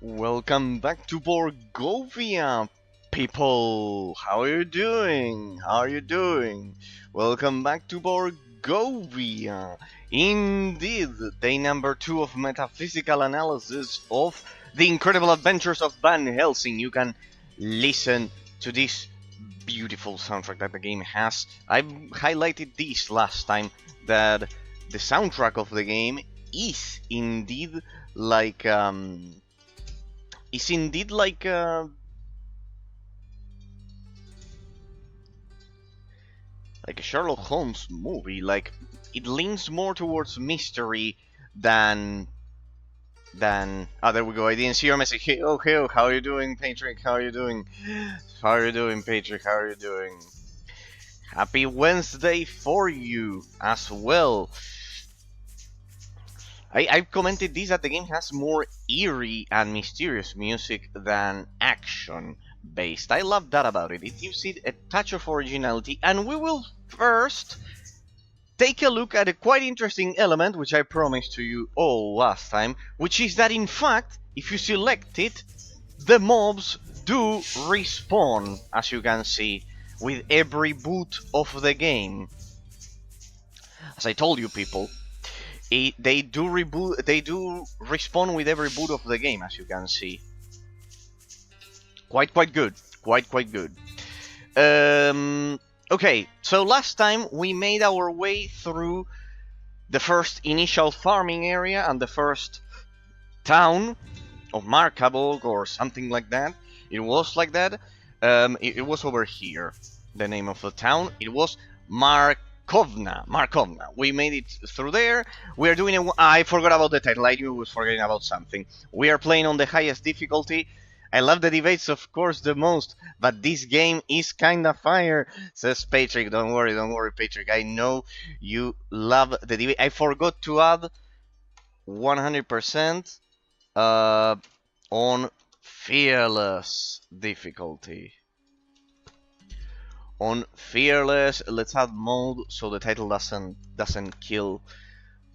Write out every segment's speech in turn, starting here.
Welcome back to Borgovia, people. How are you doing? How are you doing? Welcome back to Borgovia. Indeed, day number 2 of metaphysical analysis of the incredible adventures of Van Helsing. You can listen to this beautiful soundtrack that the game has. I highlighted this last time that the soundtrack of the game is indeed like is indeed like a Sherlock Holmes movie. Like it leans more towards mystery than oh, there we go. I didn't see your message. Hey, how are you doing, Patrick? How are you doing? How are you doing, Patrick? How are you doing? Happy Wednesday for you as well. I've commented this that the game has more eerie and mysterious music than action based. I love that about it. It gives it a touch of originality, and we will first take a look at a quite interesting element which I promised to you all last time, which is that in fact, if you select it, the mobs do respawn, as you can see, with every boot of the game. As I told you, people, they do respawn with every boot of the game, as you can see. Quite good. Quite good. Okay, so last time we made our way through the first initial farming area and the first town of Markabog or something like that. It was like that. It was over here. The name of the town. It was Markovna. We made it through there. We are doing I forgot about the title. I knew I was forgetting about something. We are playing on the highest difficulty. I love the debates, of course, the most, but this game is kinda fire, says Patrick. Don't worry, Patrick. I know you love the debate. I forgot to add 100% on fearless difficulty. On fearless, let's add mode so the title doesn't kill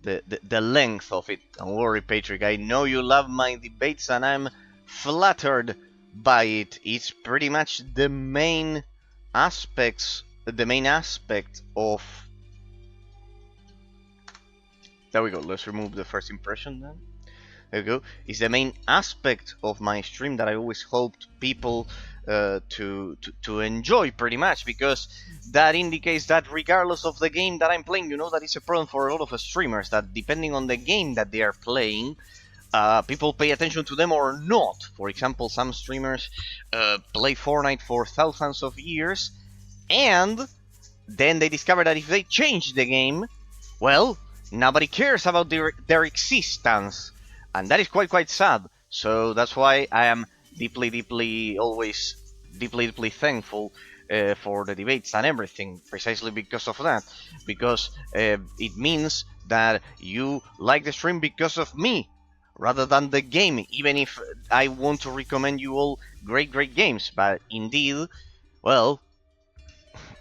the length of it. Don't worry, Patrick. I know you love my debates, and I'm flattered by it. It's pretty much the main aspect of. There we go. Let's remove the first impression then. There we go. It's the main aspect of my stream that I always hoped people to enjoy, pretty much, because that indicates that regardless of the game that I'm playing, you know that it's a problem for a lot of streamers, that depending on the game that they are playing, people pay attention to them or not. For example, some streamers play Fortnite for thousands of years, and then they discover that if they change the game, well, nobody cares about their existence, and that is quite sad. So that's why I am always deeply thankful for the debates and everything, precisely because of that, because it means that you like the stream because of me rather than the game, even if I want to recommend you all great games. But indeed, well,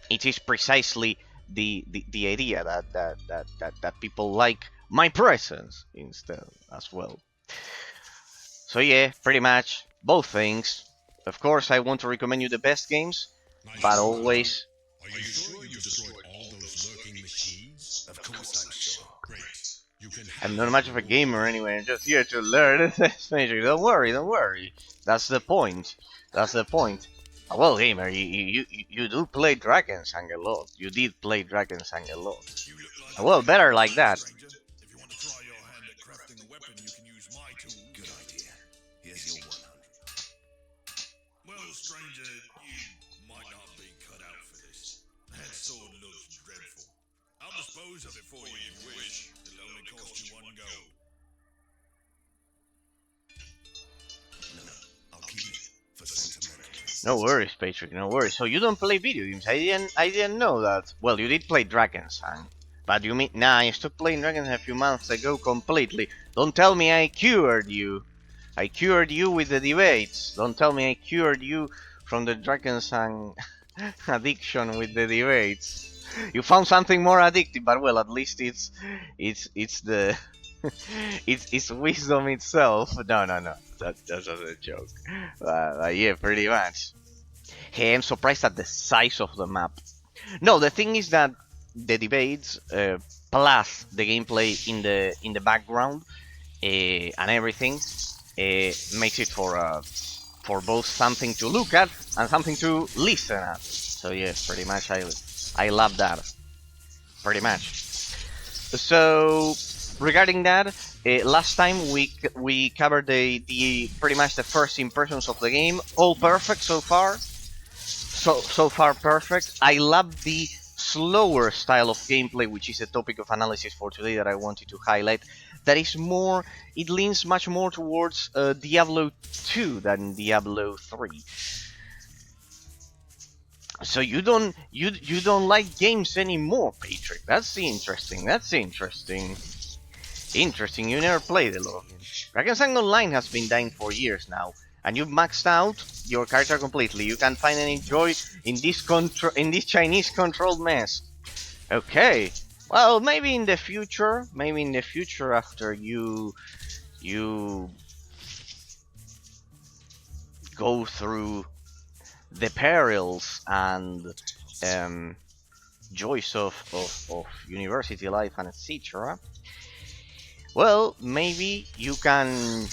it is precisely the idea that people like my presence instead as well. So yeah, pretty much both things. Of course, I want to recommend you the best games, but always. Are you sure you've destroyed all those lurking machines? Of course I'm sure. Great. I'm not much of a gamer anyway. I'm just here to learn. Don't worry. That's the point. Well, gamer, you do play Drakensang a lot. You did play Drakensang a lot. Well, better like that. If you want to try your hand at crafting a weapon, you can use my tool. Good idea. Here's your 100. Well, stranger, you might not be cut out for this. That sword looks dreadful. I'll dispose of it for you if you wish. It'll only cost you 1 gold. No, I'll keep it for sentimental reasons. No worries, Patrick. No worries. So you don't play video games? I didn't know that. Well, you did play Drakensang, but you mean I stopped playing Drakensang a few months ago completely. Don't tell me I cured you. I cured you with the debates. Don't tell me I cured you from the Drakensang addiction with the debates. You found something more addictive, but well, at least it's the it's wisdom itself. No. that's just a joke. Yeah, pretty much. Hey, I'm surprised at the size of the map. No, the thing is that the debates plus the gameplay in the background and everything makes it for both something to look at and something to listen at. So yeah, pretty much I love that. Pretty much. So regarding that, last time we covered the pretty much the first impressions of the game. All perfect so far. So far perfect. I love the slower style of gameplay, which is a topic of analysis for today that I wanted to highlight. That is more, it leans much more towards Diablo 2 than Diablo 3. So you don't like games anymore, Patrick? That's interesting. That's interesting. Interesting. You never played a lot of games. Drakensang has been dying for years now, and you've maxed out your character completely. You can find any joy in this Chinese controlled mess. Okay. Well, maybe in the future. Maybe in the future after you go through the perils and joys of university life and etc. Well, maybe you can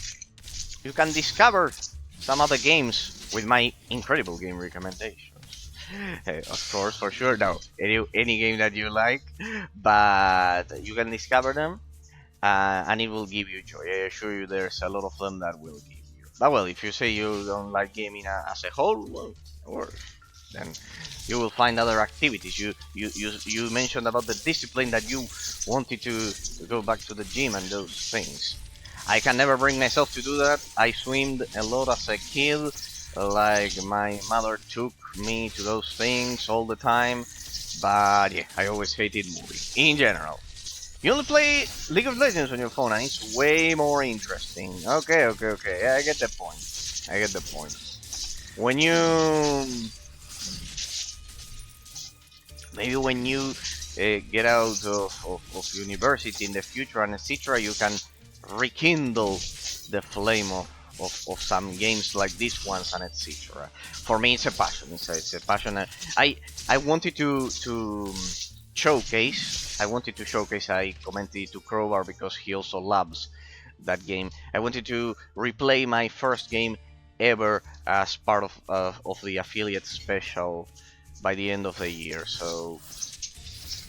discover some other games with my incredible game recommendations. Of course, for sure, no, any game that you like, but you can discover them, and it will give you joy. I assure you, there's a lot of them that will give you. But well, if you say you don't like gaming as a whole, well, or then you will find other activities. You mentioned about the discipline that you wanted to go back to the gym and those things. I can never bring myself to do that. I swimmed a lot as a kid, like my mother took me to those things all the time. But yeah, I always hated moving in general. You only play League of Legends on your phone, and it's way more interesting. Okay. Yeah, I get the point. I get the point. When you maybe when you get out of university in the future and etc., you can rekindle the flame of some games like these ones and etc. For me, it's a passion. It's a passion. I wanted to showcase. I wanted to showcase. I commented to Crowbar because he also loves that game. I wanted to replay my first game ever as part of the affiliate special by the end of the year. So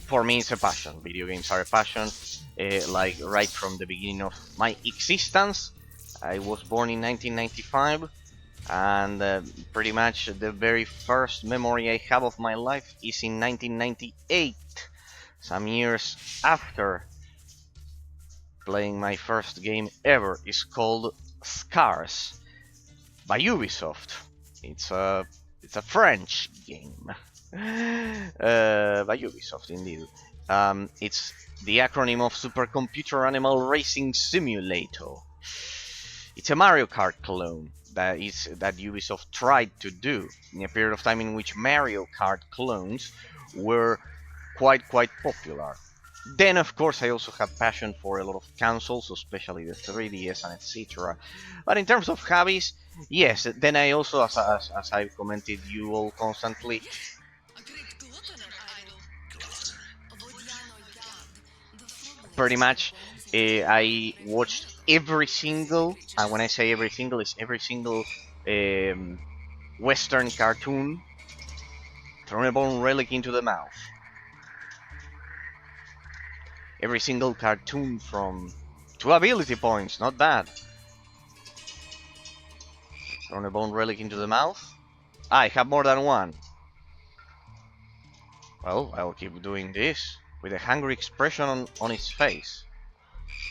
for me, it's a passion. Video games are a passion. Like right from the beginning of my existence. I was born in 1995, and pretty much the very first memory I have of my life is in 1998, some years after playing my first game ever. It's called Scars by Ubisoft. It's a French game by Ubisoft, indeed. It's the acronym of Supercomputer Animal Racing Simulator. It's a Mario Kart clone that Ubisoft tried to do in a period of time in which Mario Kart clones were quite popular. Then, of course, I also have passion for a lot of consoles, especially the 3DS and etc. But in terms of hobbies, yes. Then I also, as I've commented you all constantly, pretty much I watched every single, and when I say every single, it's every single Western cartoon thrown a bone relic into the mouth. Every single cartoon from 2 ability points, not bad. Thrown a bone relic into the mouth. I have more than one. Well, I'll keep doing this with a hungry expression on his face.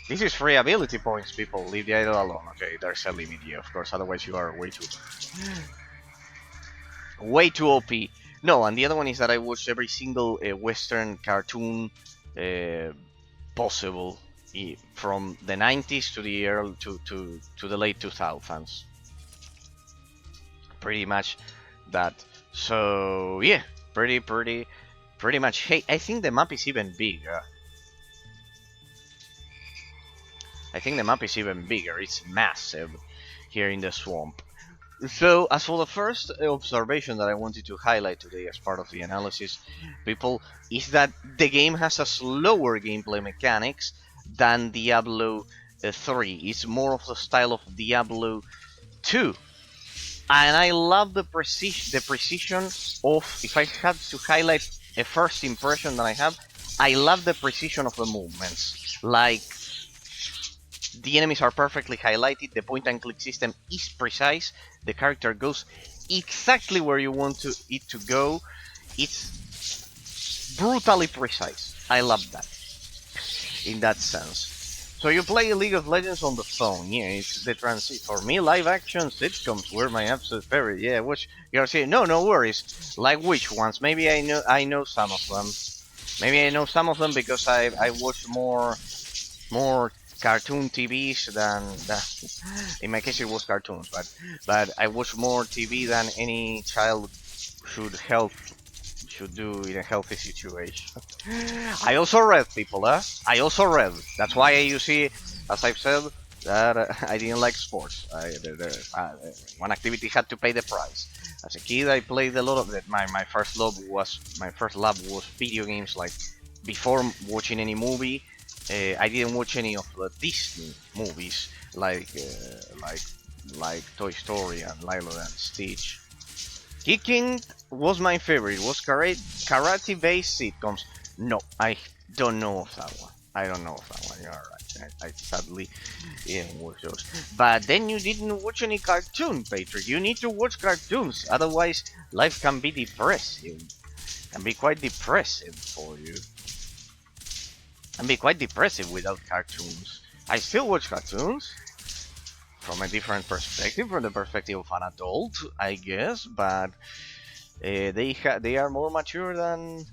This is free ability points, people. Leave the idol alone. Okay, there's a limit here, of course. Otherwise, you are way too OP. No, and the other one is that I watched every single Western cartoon possible from the 90s to the early to the late 2000s. Pretty much that. So yeah, pretty much. Hey, I think the map is even bigger. I think the map is even bigger. It's massive. here in the swamp. So, as for the first observation that I wanted to highlight today as part of the analysis, people, is that the game has a slower gameplay mechanics than Diablo 3. It's more of the style of Diablo 2. And I love the precision of, if I had to highlight a first impression that I have, I love the precision of the movements. Like, the enemies are perfectly highlighted, the point and click system is precise, the character goes exactly where you want it to go. It's brutally precise. I love that, in that sense. So you play League of Legends on the phone, yeah, it's the transit. For me, live action sitcoms were my absolute favorite. Yeah, which you're saying, no worries. Like which ones? Maybe I know some of them. Maybe I know some of them because I watch more cartoon TVs than in my case it was cartoons, but I watch more TV than any child should do in a healthy situation. I also read, people, I also read. That's why you see, as I've said, that I didn't like sports. One activity had to pay the price. As a kid, I played a lot of it. My first love was video games. Like before watching any movie, I didn't watch any of the Disney movies, like Toy Story and Lilo and Stitch. Kicking was my favorite. Was karate-based sitcoms? No, I don't know of that one. I don't know of that one. You're right. I sadly didn't watch those. But then you didn't watch any cartoon, Patrick. You need to watch cartoons, otherwise life can be depressing. Can be quite depressive for you. Can be quite depressive without cartoons. I still watch cartoons from a different perspective, from the perspective of an adult, I guess, but they are more mature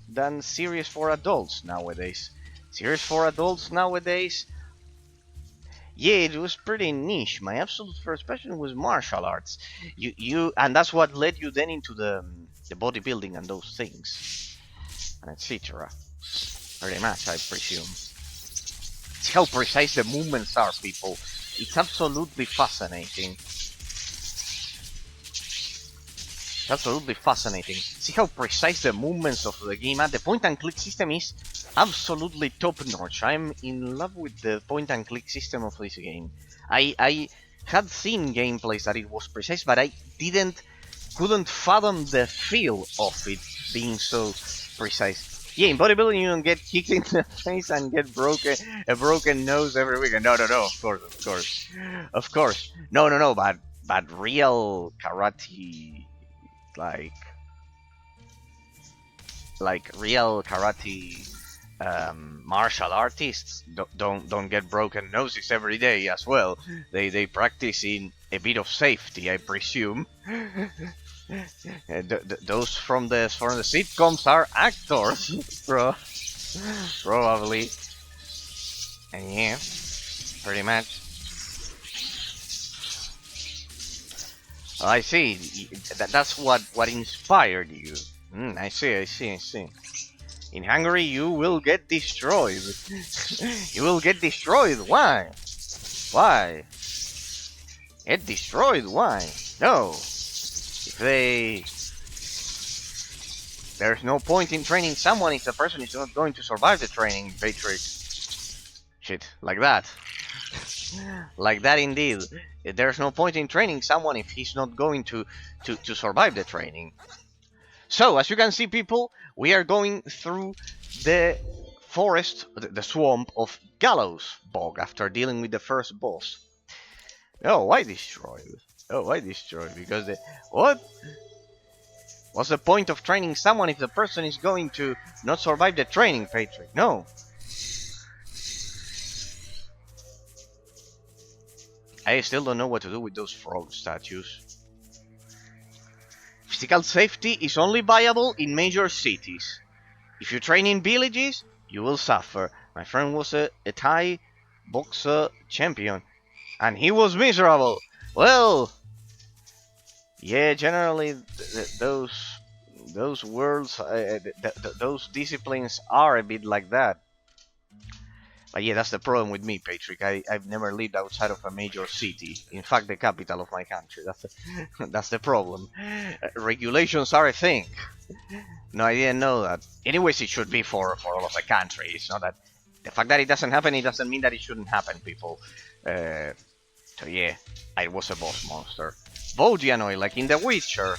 than series for adults nowadays. Series for adults nowadays, yeah, it was pretty niche. My absolute first passion was martial arts. And that's what led you then into the bodybuilding and those things, and etc. Pretty much, I presume. It's how precise the movements are, people. It's absolutely fascinating. It's absolutely fascinating. See how precise the movements of the game are. The point and click system is absolutely top notch. I'm in love with the point and click system of this game. I had seen gameplays that it was precise, but I couldn't fathom the feel of it being so precise. Yeah, in bodybuilding you don't get kicked in the face and get a broken nose every weekend. No, of course. No, but real karate, like real karate martial artists don't get broken noses every day as well. They practice in a bit of safety, I presume. Those from the sitcoms are actors, probably. And yeah, pretty much. I see. That's what inspired you. I see. In Hungary, you will get destroyed. You will get destroyed. Why? Why? Get destroyed? Why? No. There's no point in training someone if the person is not going to survive the training, Patrick. Shit, like that. Like that indeed. There's no point in training someone if he's not going to survive the training. So, as you can see, people, we are going through the forest, the swamp of Gallows Bog after dealing with the first boss. Oh, why destroyed? Because what? What's the point of training someone if the person is going to not survive the training, Patrick? No. I still don't know what to do with those frog statues. Physical safety is only viable in major cities. If you train in villages, you will suffer. My friend was a Thai boxer champion, and he was miserable. Well, yeah, generally those worlds, those disciplines are a bit like that. But yeah, that's the problem with me, Patrick. I've never lived outside of a major city. In fact, the capital of my country. That's the problem. Regulations are a thing. No, I didn't know that. Anyways, it should be for all of the country. It's not that the fact that it doesn't happen, it doesn't mean that it shouldn't happen, people. So yeah, I was a boss monster. Vodianoy, like in The Witcher.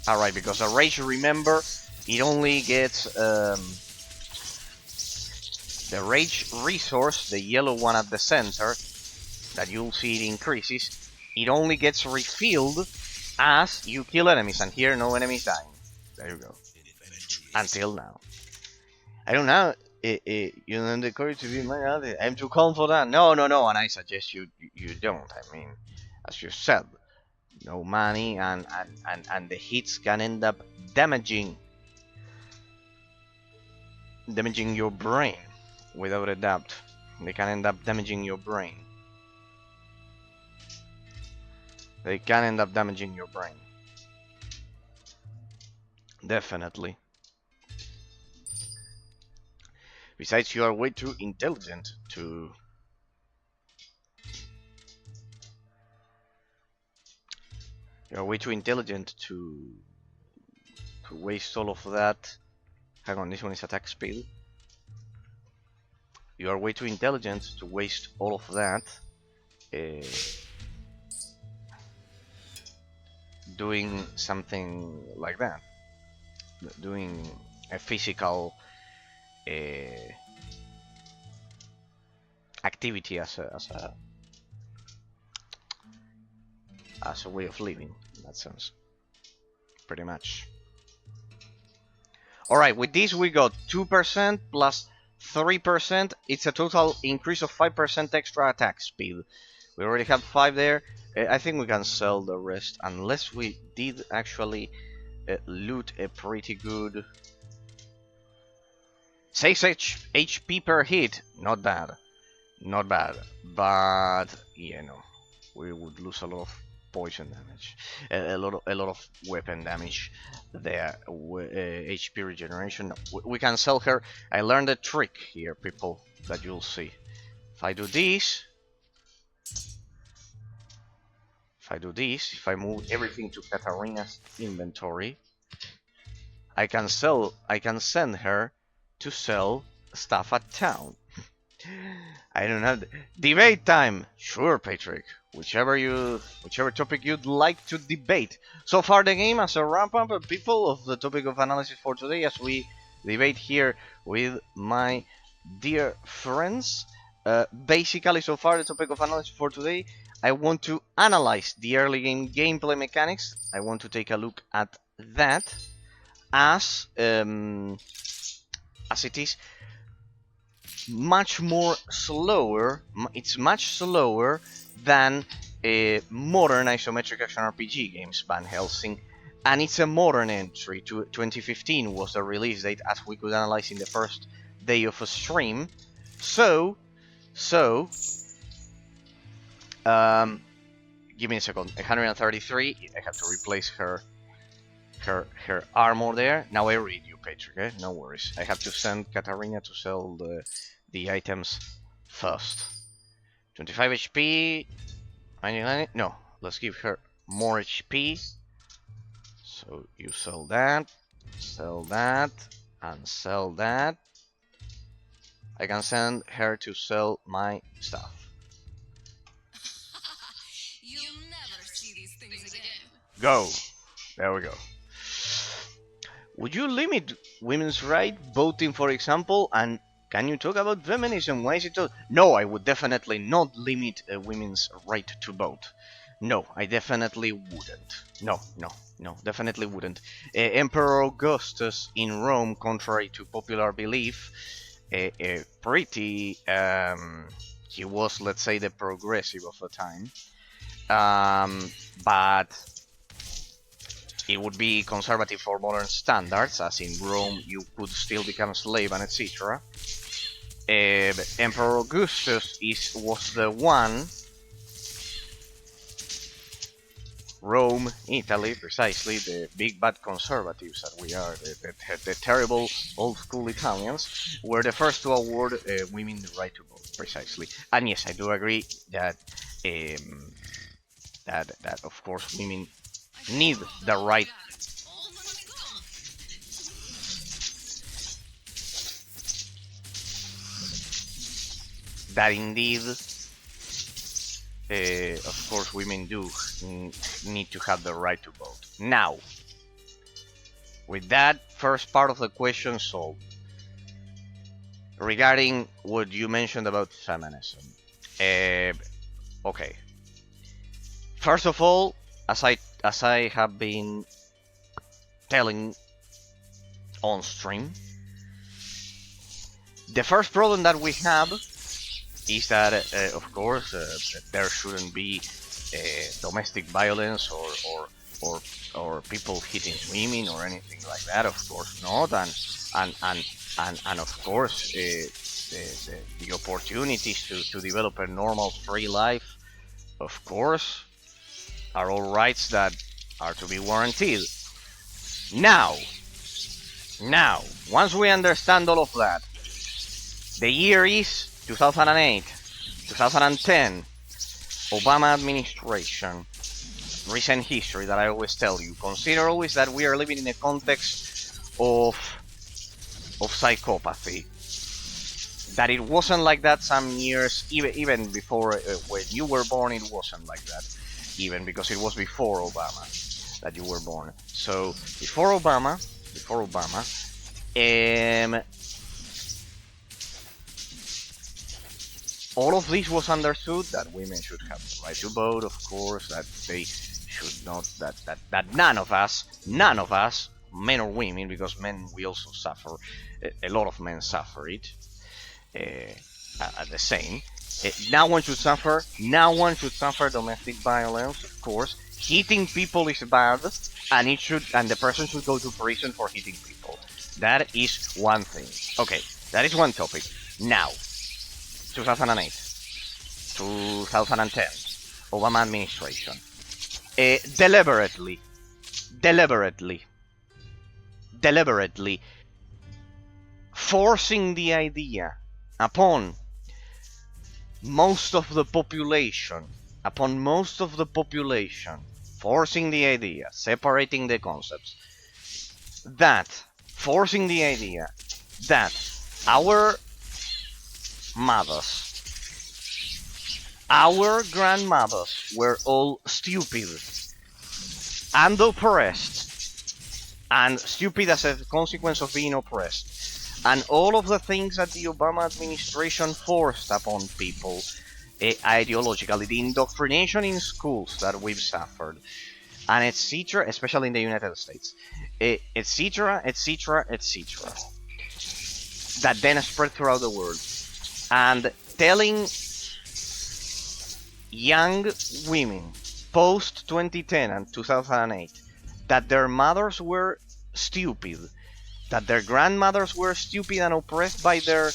Alright, because a rage, remember, it only gets the rage resource, the yellow one at the center, that you'll see it increases. It only gets refilled as you kill enemies, and here no enemies dying. There you go. Until now. I don't know. You don't the courage to be my I'm too calm for that. No, and I suggest you don't. I mean, as you said, no money, and the hits can end up damaging your brain, without a doubt. They can end up damaging your brain. They can end up damaging your brain. Definitely. Besides, you are way too intelligent to... You are way too intelligent to waste all of that. Hang on, this one is attack speed. You are way too intelligent to waste all of that doing something like that. Doing a physical activity as a way of living, in that sense. Pretty much. Alright, with this we got 2% plus 3%. It's a total increase of 5% extra attack speed. We already have 5 there. I think we can sell the rest, unless we did actually loot a pretty good 6 HP per hit. Not bad. Not bad. But, you know, we would lose a lot of poison damage, a lot of weapon damage there. HP regeneration. We can sell her. I learned a trick here, people, that you'll see. If I do this, if I move everything to Katarina's inventory, I can send her to sell stuff at town. I don't have debate time. Sure, Patrick. Whichever topic you'd like to debate. So far, the game as a wrap-up, people, of the topic of analysis for today, as we debate here with my dear friends. Basically, so far, the topic of analysis for today, I want to analyze the early game gameplay mechanics. I want to take a look at that as it is much more slower. It's much slower than modern isometric action RPG games, Van Helsing, and it's a modern entry. 2015 was the release date, as we could analyze in the first day of a stream. So give me a second. 133. I have to replace her armor there. Now I read you, Patrick. Eh? No worries. I have to send Katarina to sell the items first. 25 HP. 99. No, let's give her more HP. So you sell that, and sell that. I can send her to sell my stuff. You'll never see these things again. Go. There we go. Would you limit women's right voting, for example? And can you talk about feminism? Why is it so? No, I would definitely not limit a women's right to vote. No, I definitely wouldn't. No, definitely wouldn't. Emperor Augustus in Rome, contrary to popular belief, pretty... he was, let's say, the progressive of the time. But it would be conservative for modern standards, as in Rome you could still become a slave and etc. Emperor Augustus was the one Rome, Italy, precisely, the big bad conservatives that we are, the terrible old school Italians, were the first to award women the right to vote, precisely. And yes, I do agree that that of course women need the right. That indeed, of course, women do need to have the right to vote. Now, with that first part of the question solved, regarding what you mentioned about feminism, okay. First of all, as I have been telling on stream, the first problem that we have is that, of course, there shouldn't be domestic violence or people hitting women or anything like that. Of course not, and of course the opportunities to develop a normal free life, of course, are all rights that are to be guaranteed. Now, once we understand all of that, the year is 2008, 2010, Obama administration, recent history that I always tell you. Consider always that we are living in a context of psychopathy. That it wasn't like that some years, even before when you were born, it wasn't like that. Even because it was before Obama that you were born. So before Obama, all of this was understood, that women should have the right to vote, of course, that they should not, that none of us, men or women, because men we also suffer, a lot of men suffer it, the same. No one should suffer domestic violence, of course. Hitting people is bad, and the person should go to prison for hitting people. That is one thing. Okay, that is one topic. Now, 2008, 2010, Obama administration, deliberately forcing the idea upon most of the population, forcing the idea, separating the concepts, forcing the idea that our mothers, our grandmothers were all stupid and oppressed, and stupid as a consequence of being oppressed, and all of the things that the Obama administration forced upon people ideologically, the indoctrination in schools that we've suffered, and etc., especially in the United States, etc., that then spread throughout the world, and telling young women post 2010 and 2008 that their mothers were stupid, that their grandmothers were stupid and oppressed by their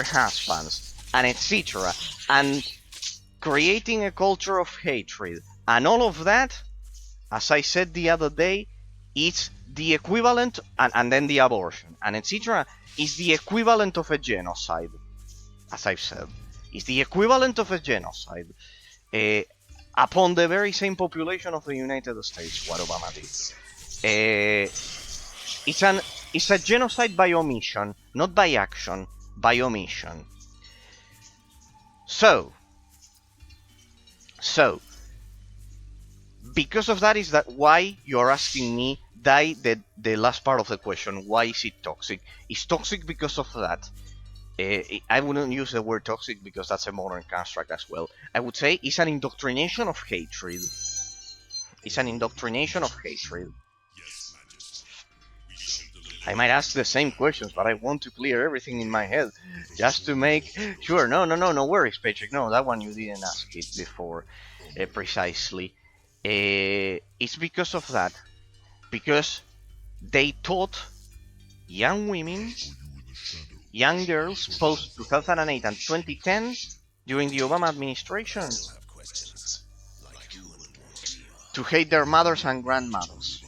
husbands, and etc., and creating a culture of hatred, and all of that, as I said the other day, is the equivalent, and then the abortion, and etc., is the equivalent of a genocide, as I've said. Is the equivalent of a genocide upon the very same population of the United States, what Obama did. It's a genocide by omission, not by action, by omission. So, because of that is that why you're asking me the last part of the question, why is it toxic? It's toxic because of that. I wouldn't use the word toxic because that's a modern construct as well. I would say it's an indoctrination of hatred. It's an indoctrination of hatred. I might ask the same questions, but I want to clear everything in my head just to make sure. No worries, Patrick. No, that one you didn't ask it before precisely. It's because of that. Because they taught young women, young girls post 2008 and 2010 during the Obama administration to hate their mothers and grandmothers.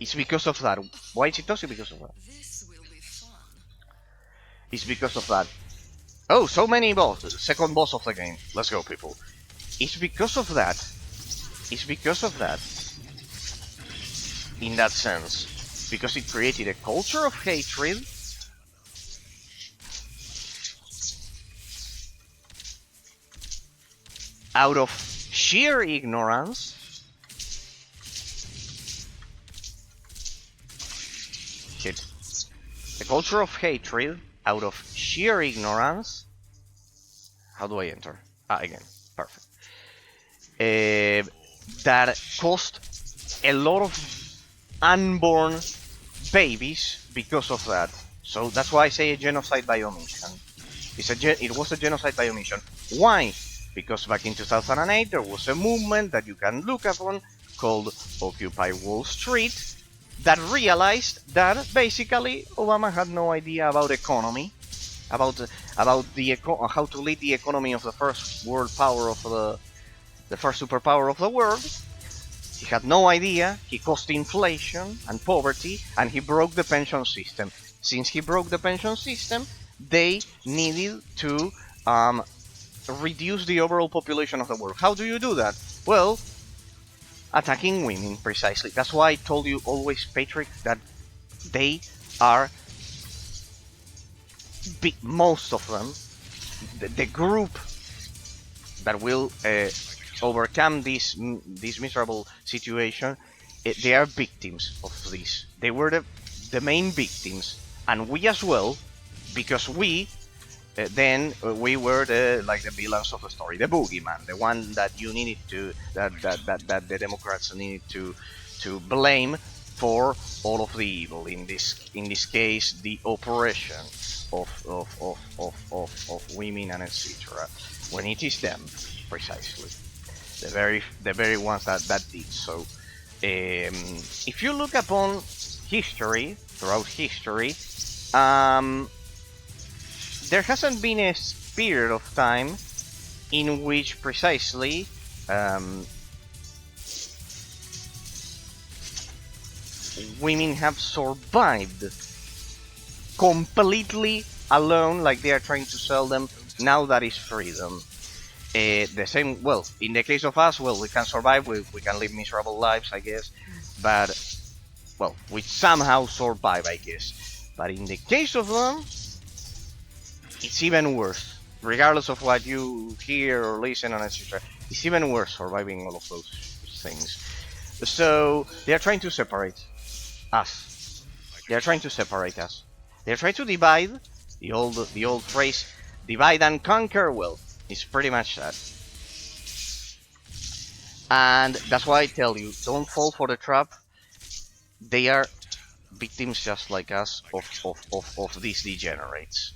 It's because of that. Why is it toxic? Because of that. This will be fun. It's because of that. Oh, so many bosses. Second boss of the game. Let's go, people. It's because of that. It's because of that. In that sense. Because it created a culture of hatred. Out of sheer ignorance. Shit. A culture of hatred out of sheer ignorance. How do I enter? Again. Perfect. That caused a lot of unborn babies because of that. So that's why I say a genocide by omission. It was a genocide by omission. Why? Because back in 2008 there was a movement that you can look upon called Occupy Wall Street that realized that basically Obama had no idea about economy, about how to lead the economy of the first world power of the first superpower of the world. He had no idea. He caused inflation and poverty, and he broke the pension system. Since he broke the pension system, they needed to reduce the overall population of the world. How do you do that? Well, attacking women, precisely. That's why I told you always, Patrick, that they are, most of them, the group that will overcome this miserable situation, they are victims of this. They were the main victims, and we as well, because we we were the villains of the story, the boogeyman, the one that you needed to that the Democrats needed to blame for all of the evil. In this case, the oppression of women and etc. When it is them, precisely, the very ones that did so. If you look upon history, throughout history, there hasn't been a period of time in which precisely women have survived completely alone, like they are trying to sell them. Now that is freedom. The same, well, in the case of us, well, we can survive, we can live miserable lives, I guess, but, well, we somehow survive, I guess. But in the case of them, it's even worse. Regardless of what you hear or listen on etc., it's even worse surviving all of those things. So they are trying to separate us. They are trying to separate us. They are trying to divide. The old phrase, divide and conquer. Well, it's pretty much that. And that's why I tell you, don't fall for the trap. They are victims just like us of these degenerates.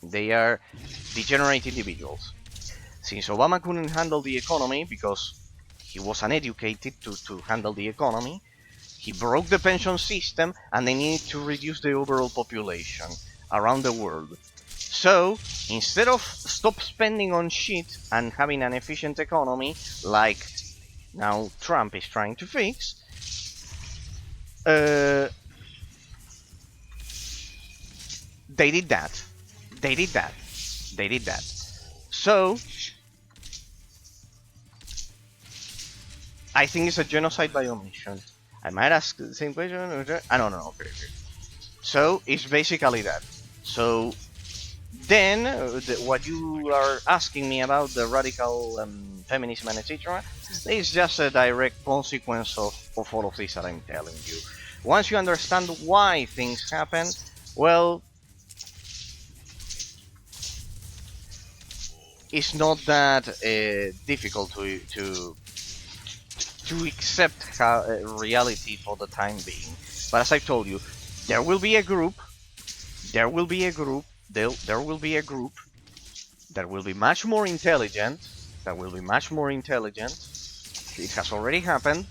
They are degenerate individuals. Since Obama couldn't handle the economy because he was uneducated to handle the economy, he broke the pension system and they needed to reduce the overall population around the world. So, instead of stop spending on shit and having an efficient economy, like now Trump is trying to fix, they did that. They did that. They did that. So, I think it's a genocide by omission. I might ask the same question. I don't know. Okay. So, it's basically that. So, then, what you are asking me about the radical feminism and etc. is just a direct consequence of all of this that I'm telling you. Once you understand why things happen, well, it's not that difficult to accept reality for the time being. But as I told you, there will be a group that will be much more intelligent. It has already happened.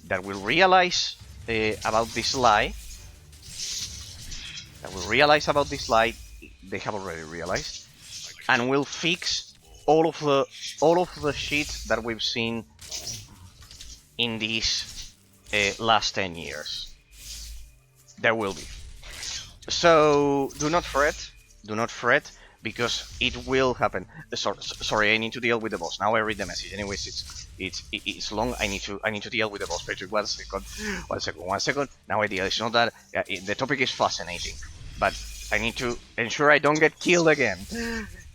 That will realize about this lie. They have already realized, and will fix all of the shit that we've seen in these last 10 years. There will be. So do not fret, because it will happen. Sorry, I need to deal with the boss. Now I read the message. Anyways, it's long. I need to deal with the boss. Patrick, 1 second. Now I deal. It's not that the topic is fascinating, but I need to ensure I don't get killed again.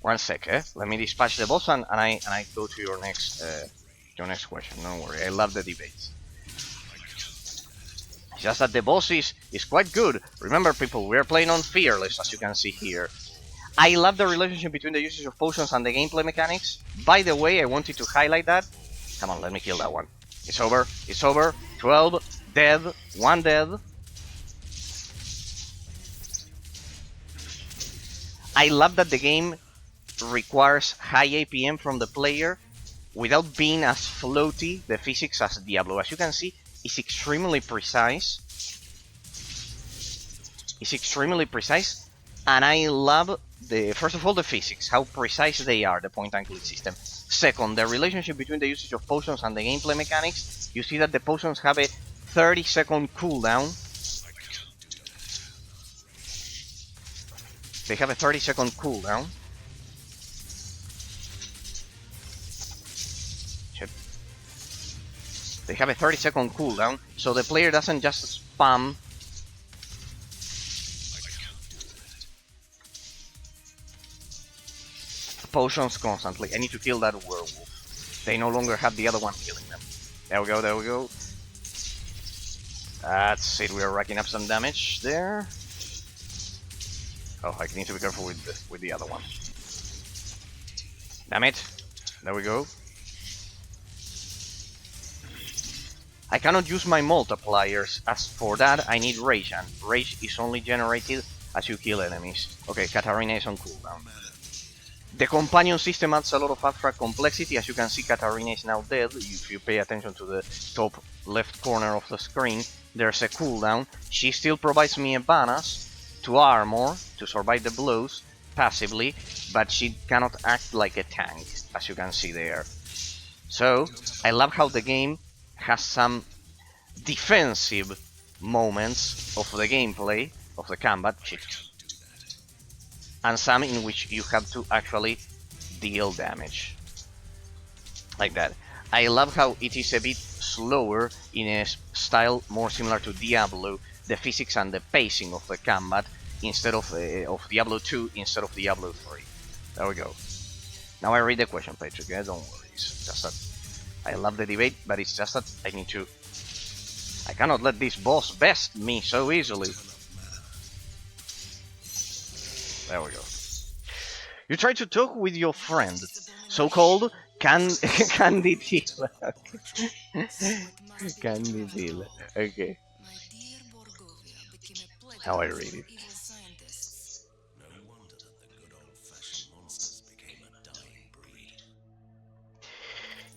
1 sec. Let me dispatch the boss and I go to your next question. Don't worry. I love the debates. Just that the boss is quite good. Remember, people, we are playing on Fearless, as you can see here. I love the relationship between the usage of potions and the gameplay mechanics. By the way, I wanted to highlight that. Come on, let me kill that one. It's over. It's over. 12 dead. 1 dead. I love that the game requires high APM from the player without being as floaty the physics as Diablo. As you can see, it's extremely precise. And I love first of all the physics, how precise they are, the point and click system. Second, the relationship between the usage of potions and the gameplay mechanics. You see that the potions have a 30-second cooldown. They have a 30-second cooldown. They have a 30-second cooldown, so the player doesn't just spam potions constantly. I need to kill that werewolf. They no longer have the other one killing them. There we go, there we go. That's it, we are racking up some damage there. Oh, I need to be careful with the other one. Damn it. There we go. I cannot use my multipliers. As for that, I need rage, and rage is only generated as you kill enemies. Okay, Katarina is on cooldown. The companion system adds a lot of abstract complexity. As you can see, Katarina is now dead. If you pay attention to the top left corner of the screen, there's a cooldown. She still provides me a bonus to armor, to survive the blows, passively, but she cannot act like a tank, as you can see there. So, I love how the game has some defensive moments of the gameplay, of the combat, and some in which you have to actually deal damage. Like that. I love how it is a bit slower in a style more similar to Diablo, the physics and the pacing of the combat, instead of Diablo 2 instead of Diablo 3. There we go. Now I read the question page again, don't worry. It's just that I love the debate, but it's just that I cannot let this boss best me so easily. There we go. You try to talk with your friend, so-called Candy Dealer. Candy Dealer. Okay. How I read it.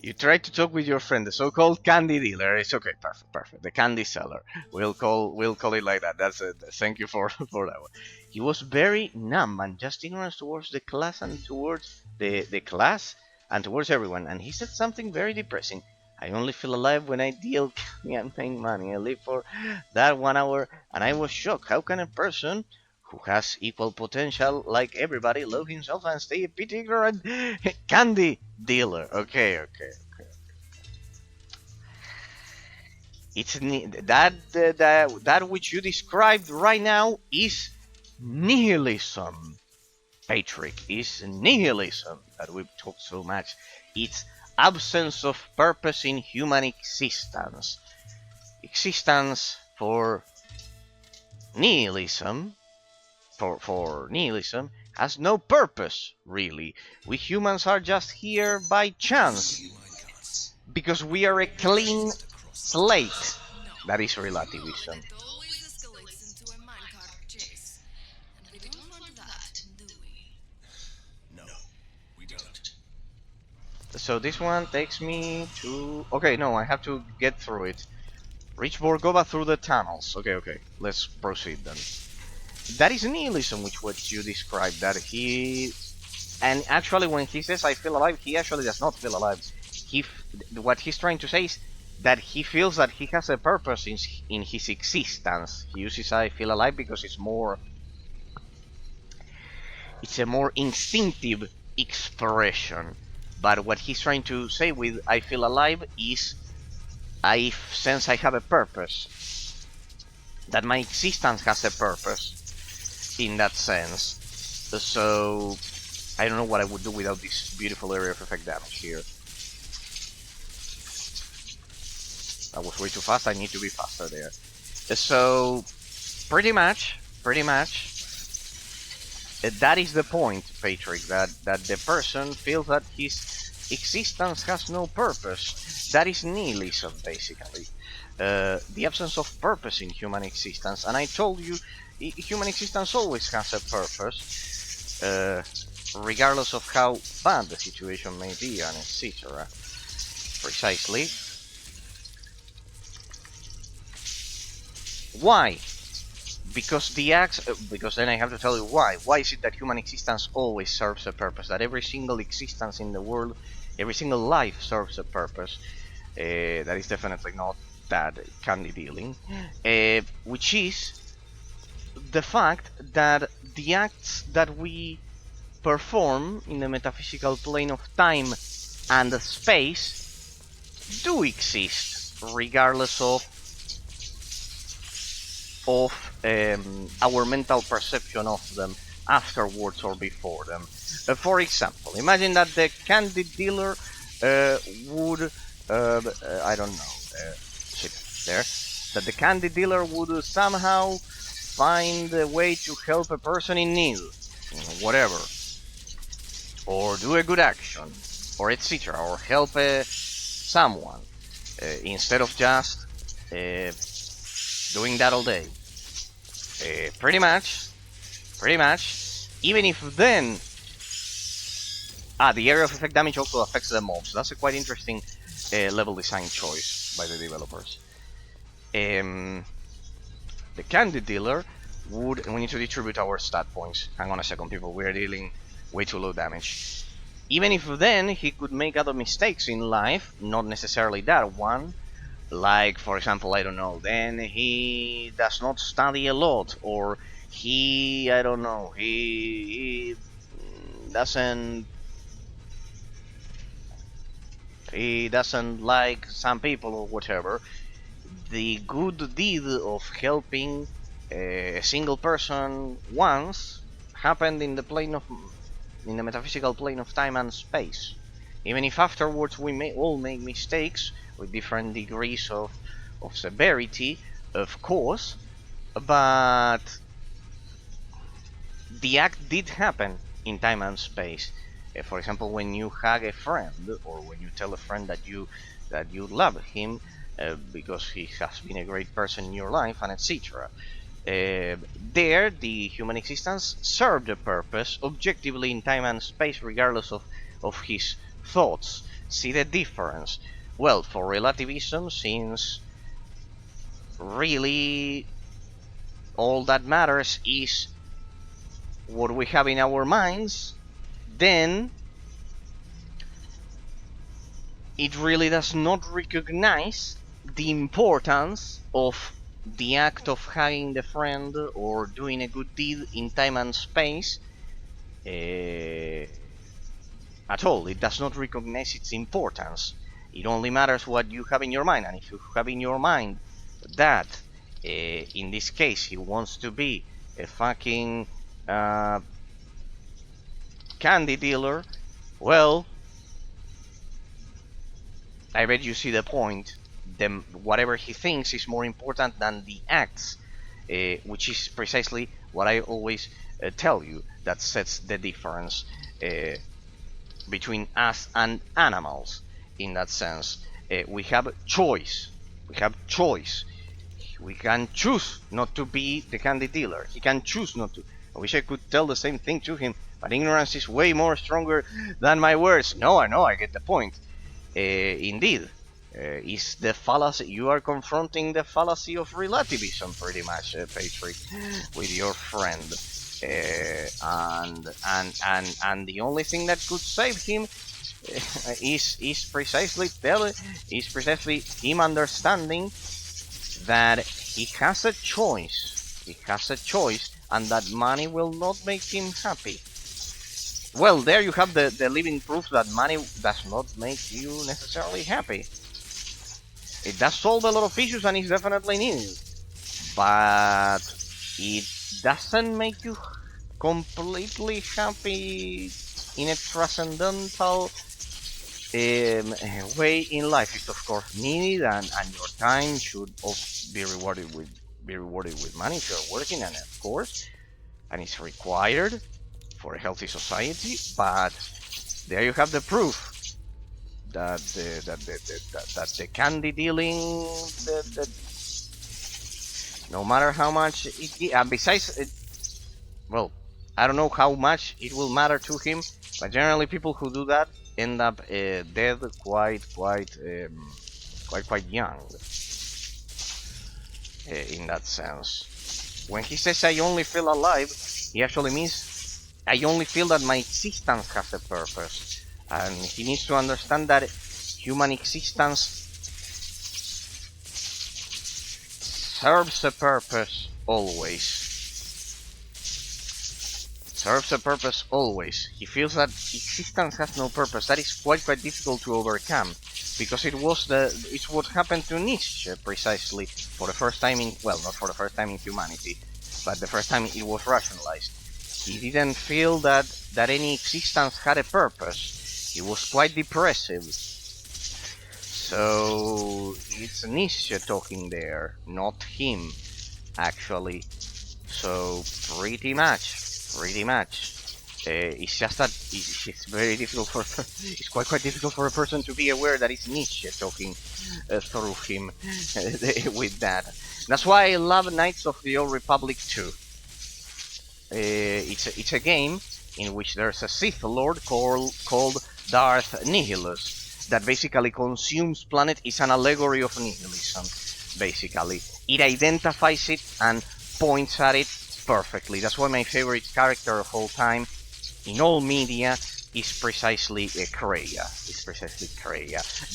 You try to talk with your friend, the so-called candy dealer. It's okay, perfect. The candy seller. We'll call it like that. That's it. Thank you for that one. He was very numb and just ignorant towards the class and towards the class and towards everyone. And he said something very depressing. I only feel alive when I deal and make money. I live for that 1 hour, and I was shocked. How can a person who has equal potential like everybody love himself and stay a bit ignorant? Candy dealer. Okay. It's that which you described right now is nihilism. Patrick, is nihilism that we've talked so much. It's absence of purpose in human existence. Existence for nihilism. For nihilism has no purpose, really. We humans are just here by chance, because we are a clean slate. That is relativism. So this one takes me to... Okay, no, I have to get through it. Reach Borgova through the tunnels. Okay, let's proceed then. That is nihilism, which what you described, that he... And actually when he says I feel alive, he actually does not feel alive. What he's trying to say is that he feels that he has a purpose in his existence. He uses "I feel alive" because it's a more instinctive expression. But what he's trying to say with "I feel alive" is I sense I have a purpose, that my existence has a purpose in that sense. So I don't know what I would do without this beautiful area of effect damage here. That was way too fast. I need to be faster there. So pretty much, that is the point, Patrick. That the person feels that his existence has no purpose. That is nihilism, basically. The absence of purpose in human existence. And I told you, human existence always has a purpose, regardless of how bad the situation may be, and etc. Precisely. Why? Because because then I have to tell you why. Why is it that human existence always serves a purpose? That every single existence in the world, every single life serves a purpose. That is definitely not that candy dealing. Which is the fact that the acts that we perform in the metaphysical plane of time and space do exist, regardless of our mental perception of them afterwards or before them. For example, imagine that the candy dealer would, I don't know, that the candy dealer would somehow find a way to help a person in need, whatever, or do a good action, or etc., or help someone, instead of just doing that all day. Pretty much, even if then the area of effect damage also affects the mobs. That's a quite interesting level design choice by the developers. The candy dealer would... We need to distribute our stat points. Hang on a second, people. We're dealing way too low damage. Even if then he could make other mistakes in life, not necessarily that one. Like, for example, I don't know, then he does not study a lot, or he, I don't know, he doesn't like some people or whatever. The good deed of helping a single person once happened in the metaphysical plane of time and space. Even if afterwards we may all make mistakes with different degrees of severity, of course, but the act did happen in time and space. For example, when you hug a friend, or when you tell a friend that you love him because he has been a great person in your life, and etc. There, the human existence served a purpose objectively in time and space, regardless of his thoughts. See the difference? Well, for relativism, since really all that matters is what we have in our minds, then it really does not recognize the importance of the act of hugging the friend or doing a good deed in time and space at all. It does not recognize its importance. It only matters what you have in your mind, and if you have in your mind that, in this case, he wants to be a fucking candy dealer, well, I bet you see the point. Then whatever he thinks is more important than the acts, which is precisely what I always tell you, that sets the difference between us and animals. In that sense, we have choice. We can choose not to be the candy dealer. He can choose not to. I wish I could tell the same thing to him, but ignorance is way more stronger than my words. No, I know, I get the point. Indeed, is the fallacy. You are confronting the fallacy of relativism, pretty much, Patrick, with your friend. And the only thing that could save him is precisely him understanding that he has a choice. He has a choice, and that money will not make him happy. Well, there you have the living proof that money does not make you necessarily happy. It does solve a lot of issues and it's definitely needed, but it doesn't make you completely happy in a transcendental way in life. It's of course needed, and your time should be rewarded with money if you're working, and of course, and it's required for a healthy society. But there you have the proof that the candy dealing, no matter how much it, besides it, well, I don't know how much it will matter to him, but generally people who do that end up dead quite young, in that sense. When he says I only feel alive, he actually means I only feel that my existence has a purpose, and he needs to understand that human existence serves a purpose always. Serves a purpose always. He feels that existence has no purpose. That is quite difficult to overcome, because it's what happened to Nietzsche precisely for the first time in, well, not for the first time in humanity, but the first time it was rationalized. He didn't feel that any existence had a purpose. He was quite depressive. So it's Nietzsche talking there, not him, actually. So pretty much. It's just that it's very difficult for it's quite difficult for a person to be aware that it's Nietzsche talking through him with that. That's why I love Knights of the Old Republic 2. It's a game in which there's a Sith Lord called Darth Nihilus that basically consumes planet. It's an allegory of nihilism. Basically, it identifies it and points at it perfectly. That's why my favorite character of all time in all media is precisely Kreia.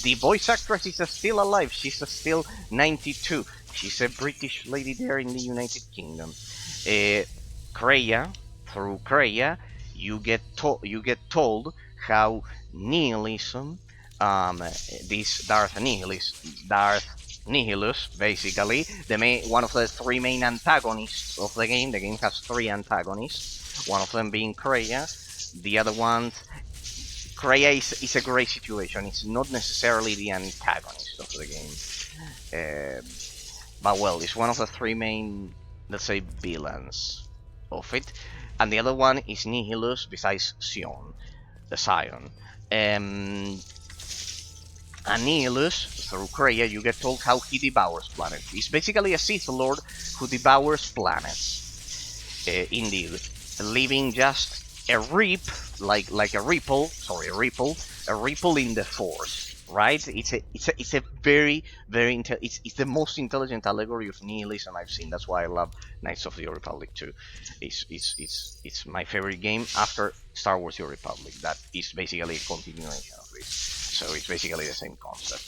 The voice actress is still alive. She's still 92. She's a British lady there in the United Kingdom. Kreia, through Kreia, you get told how nihilism, this Darth Nihilus, basically, one of the three main antagonists of the game. The game has three antagonists, one of them being Kreia. The other one, Kreia is a great situation. It's not necessarily the antagonist of the game, but well, it's one of the three main, let's say, villains of it. And the other one is Nihilus, besides Sion. Nihilus, through Kreia, you get told how he devours planets. He's basically a Sith Lord who devours planets. Indeed, leaving just a ripple in the Force. Right? It's a very it's the most intelligent allegory of nihilism I've seen. That's why I love Knights of the Old Republic 2. It's my favorite game after Star Wars: The Old Republic. That is basically a continuation of this. So it's basically the same concept.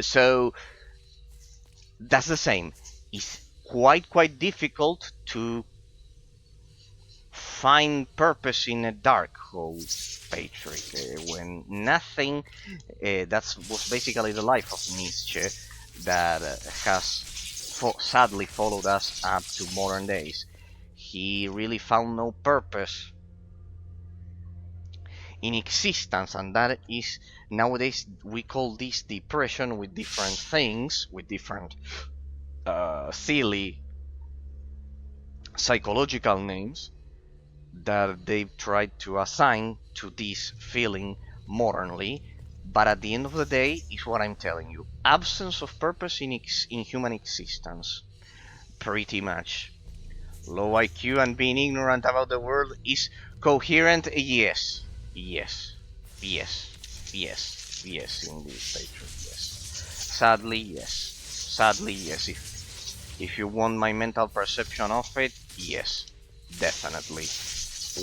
So that's the same. It's quite difficult to find purpose in a dark hole, Patrick, when nothing. That was basically the life of Nietzsche that has sadly followed us up to modern days. He really found no purpose in existence, and that is, nowadays we call this depression with different things, with different silly psychological names that they've tried to assign to this feeling modernly. But at the end of the day, is what I'm telling you: absence of purpose in human existence. Pretty much. Low IQ and being ignorant about the world is coherent. Yes, indeed, Patrick. Yes. Sadly, yes. If you want my mental perception of it, yes, definitely.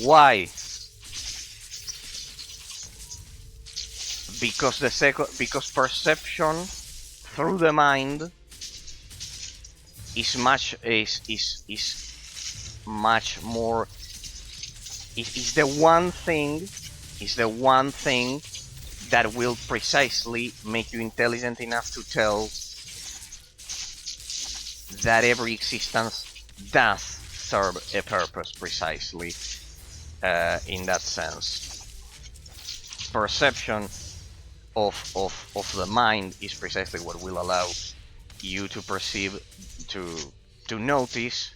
Why? because perception through the mind is much more is the one thing that will precisely make you intelligent enough to tell that every existence does serve a purpose precisely. In that sense, perception of the mind is precisely what will allow you to perceive, to notice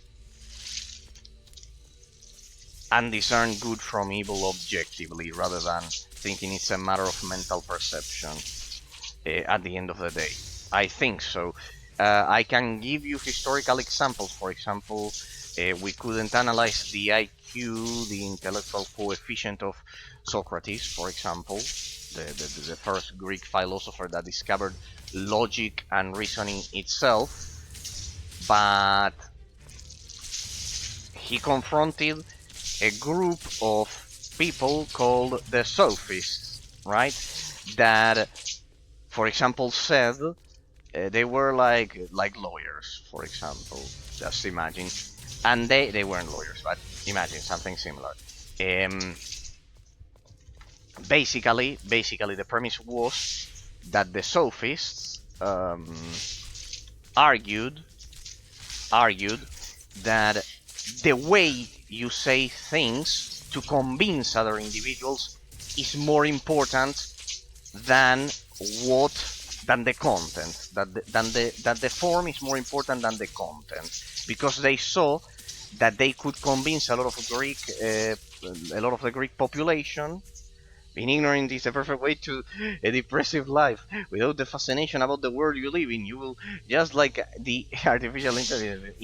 and discern good from evil objectively, rather than thinking it's a matter of mental perception at the end of the day. I think so. I can give you historical examples. For example, we couldn't analyze the IQ, the intellectual coefficient of Socrates, for example, the first Greek philosopher that discovered logic and reasoning itself, but he confronted a group of people called the Sophists, right? That, for example, said they were like lawyers, for example. Just imagine, and they weren't lawyers, but imagine something similar. Basically, the premise was that the Sophists argued that the way you say things to convince other individuals is more important than the content, that the form is more important than the content, because they saw that they could convince a lot of the Greek population. Being ignorant is the perfect way to a depressive life. Without the fascination about the world you live in, you will just like the artificial intelligence.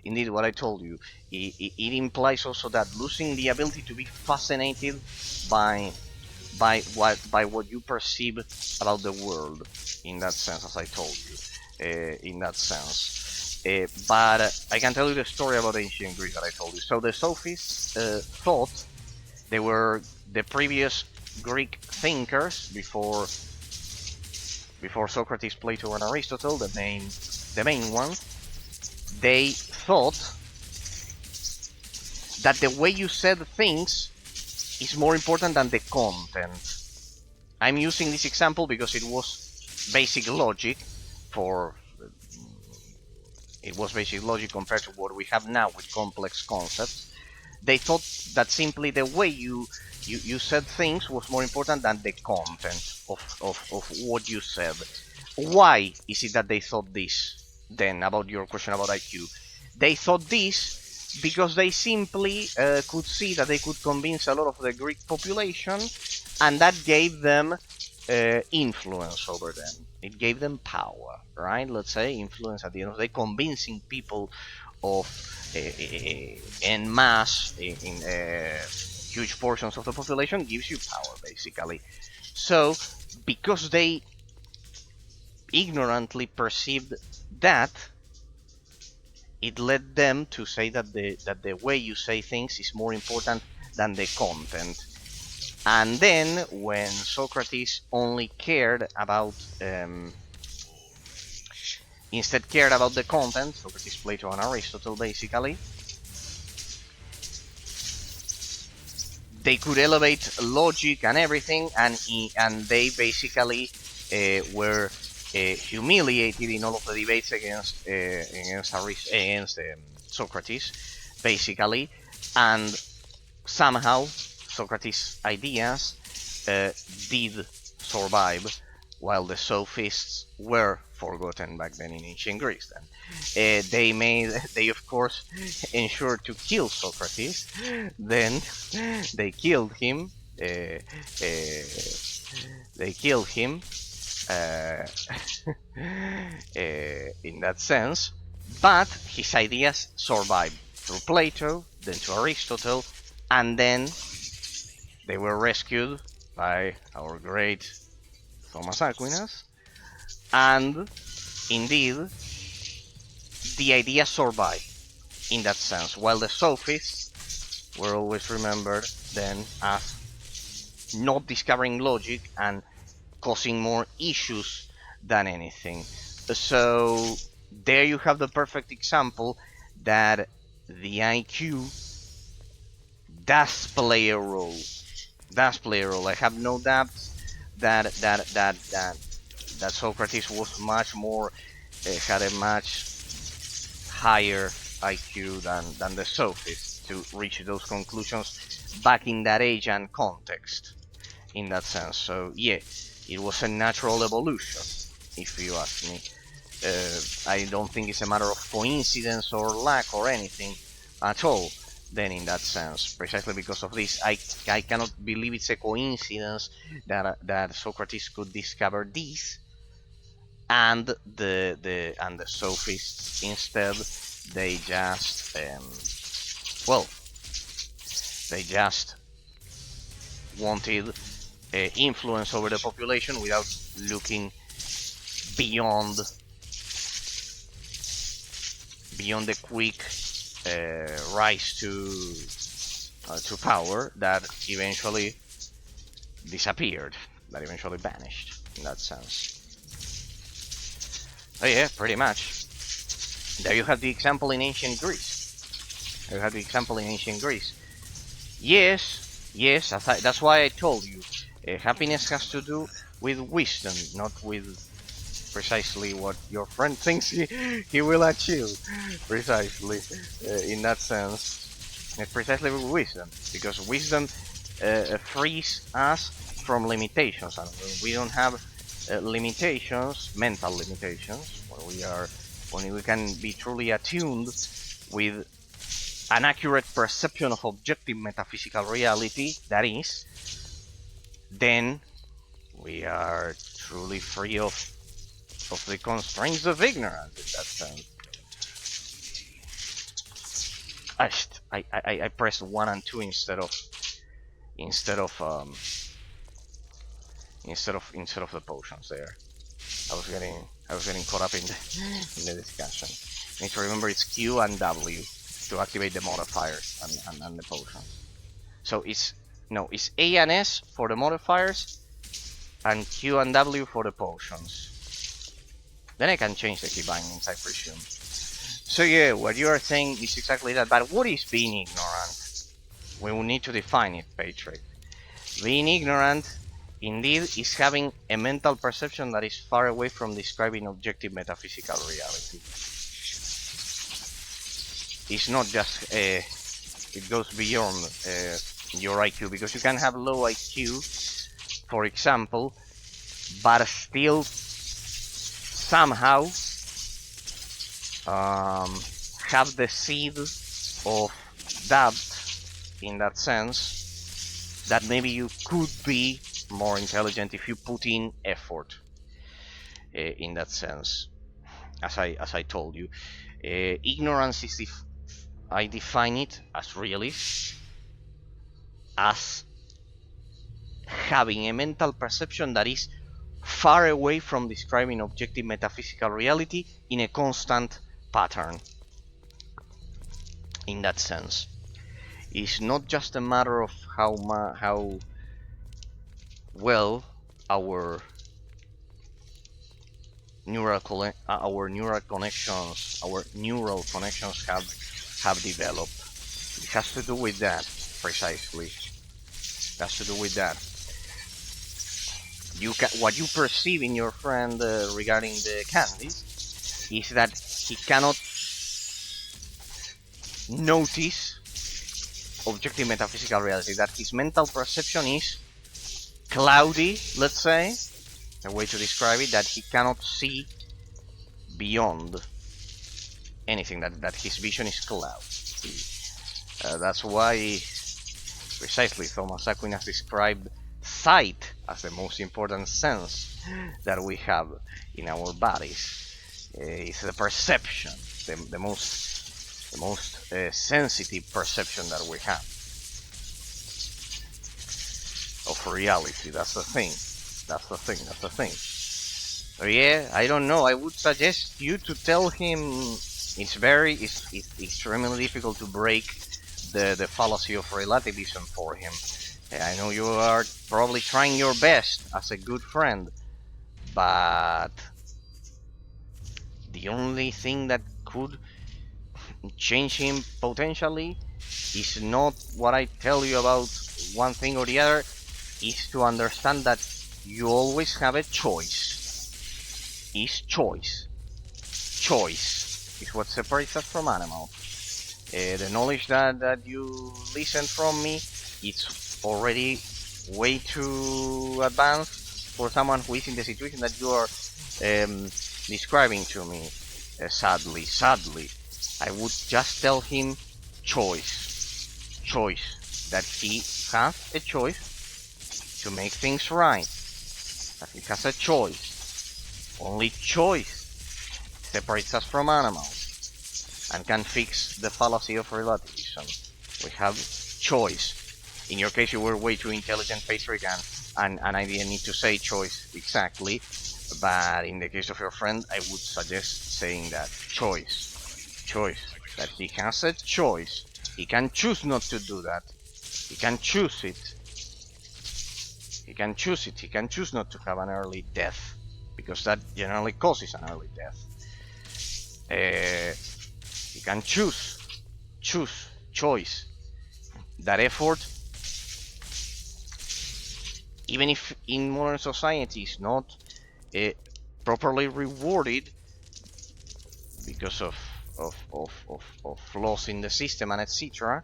Indeed, what I told you, it implies also that losing the ability to be fascinated by what you perceive about the world, in that sense, as I told you, in that sense. But I can tell you the story about ancient Greece that I told you. So the Sophists thought they were the previous Greek thinkers before Socrates, Plato, and Aristotle, the main ones. They thought that the way you said things is more important than the content. I'm using this example because it was basic logic compared to what we have now with complex concepts. They thought that simply the way you said things was more important than the content of what you said. Why is it that they thought this? Then, about your question about IQ, they thought this because they simply could see that they could convince a lot of the Greek population, and that gave them influence over them. It gave them power, right? Let's say influence at the end of the day, convincing people of en masse in huge portions of the population gives you power, basically. So, because they ignorantly perceived that, it led them to say that the way you say things is more important than the content. And then, when Socrates only cared about instead cared about the content, Socrates, Plato, and Aristotle, basically, they could elevate logic and everything, and they basically were humiliated in all of the debates against Socrates, basically, and somehow Socrates' ideas did survive, while the Sophists were forgotten back then in ancient Greece. Then they of course ensured to kill Socrates. Then they killed him. In that sense, but his ideas survived through Plato, then to Aristotle, and then they were rescued by our great Thomas Aquinas, and indeed the idea survived in that sense, while the Sophists were always remembered then as not discovering logic and causing more issues than anything. So there you have the perfect example that the IQ does play a role. Does play a role. I have no doubt that Socrates was much more had a much higher IQ than the sophists to reach those conclusions back in that age and context. In that sense, so yeah, it was a natural evolution, if you ask me. I don't think it's a matter of coincidence or lack or anything at all. Then, in that sense, precisely because of this, I cannot believe it's a coincidence that Socrates could discover this, and the sophists instead they just well they just wanted influence over the population without looking beyond the quick rise to power that eventually disappeared, that eventually vanished in that sense. Oh yeah, pretty much. There you have the example in ancient Greece. There you have the example in ancient Greece. Yes, that's why I told you. Happiness has to do with wisdom, not with precisely what your friend thinks he will achieve. Precisely, in that sense, it's precisely with wisdom, because wisdom frees us from limitations, and when we don't have limitations, mental limitations, when we can be truly attuned with an accurate perception of objective metaphysical reality, that is, then we are truly free of the constraints of ignorance in that sense. I pressed 1 and 2 instead of the potions there. I was getting caught up in the discussion. You need to remember it's Q and W to activate the modifiers and the potions. So it's A and S for the modifiers and Q and W for the potions. Then I can change the key bindings, I presume. So yeah, what you are saying is exactly that. But what is being ignorant? We will need to define it, Patrick. Being ignorant, indeed, is having a mental perception that is far away from describing objective metaphysical reality. It's not just it goes beyond your IQ, because you can have low IQ, for example, but still somehow have the seed of doubt, in that sense, that maybe you could be more intelligent if you put in effort. In that sense, as I told you, ignorance is, if I define it as realist, as having a mental perception that is far away from describing objective metaphysical reality in a constant pattern. In that sense, it's not just a matter of how well our neural connections have developed. It has to do with that, precisely. It has to do with that. What you perceive in your friend regarding the candies is that he cannot notice objective metaphysical reality, that his mental perception is cloudy, let's say, a way to describe it, that he cannot see beyond anything, that his vision is cloudy. That's why precisely Thomas Aquinas described sight as the most important sense that we have in our bodies. It's the perception, the most sensitive perception that we have of reality. That's the thing. So yeah, I don't know. I would suggest you to tell him it's extremely difficult to break the fallacy of relativism for him. I know you are probably trying your best as a good friend, but the only thing that could change him potentially is not what I tell you about one thing or the other, is to understand that you always have a choice. Is choice. Choice is what separates us from animals. The knowledge that you listen from me, it's already way too advanced for someone who is in the situation that you are describing to me. Sadly, I would just tell him choice, that he has a choice to make things right, that he has a choice. Only choice separates us from animals and can fix the fallacy of relativism. We have choice. In your case, you were way too intelligent, Patrick, and I didn't need to say choice exactly. But in the case of your friend, I would suggest saying that choice. That he has a choice. He can choose not to do that. He can choose it. He can choose not to have an early death, because that generally causes an early death. He can choose. Choice. That effort, even if in modern society is not properly rewarded because of flaws in the system and etc.,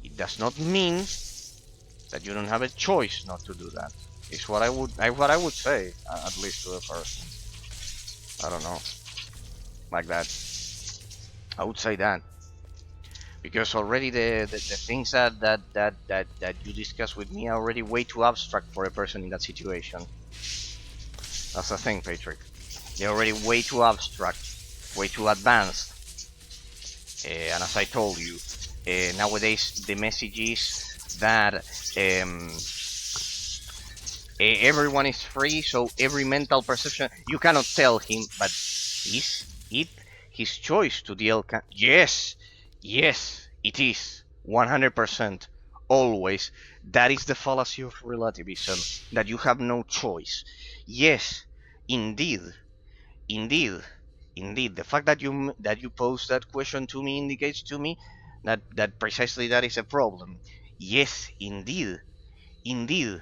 it does not mean that you don't have a choice not to do that. It's what I would say, at least to a person. I don't know, like that. I would say that, because already the things that you discuss with me are already way too abstract for a person in that situation. That's the thing, Patrick. They're already way too abstract, way too advanced. And as I told you, nowadays the message is that everyone is free, so every mental perception, you cannot tell him, but is it his choice to deal? Yes, it is 100%. Always. That is the fallacy of relativism, that you have no choice. Yes, indeed, indeed, indeed. The fact that you pose that question to me indicates to me that precisely that is a problem. Yes, indeed, in the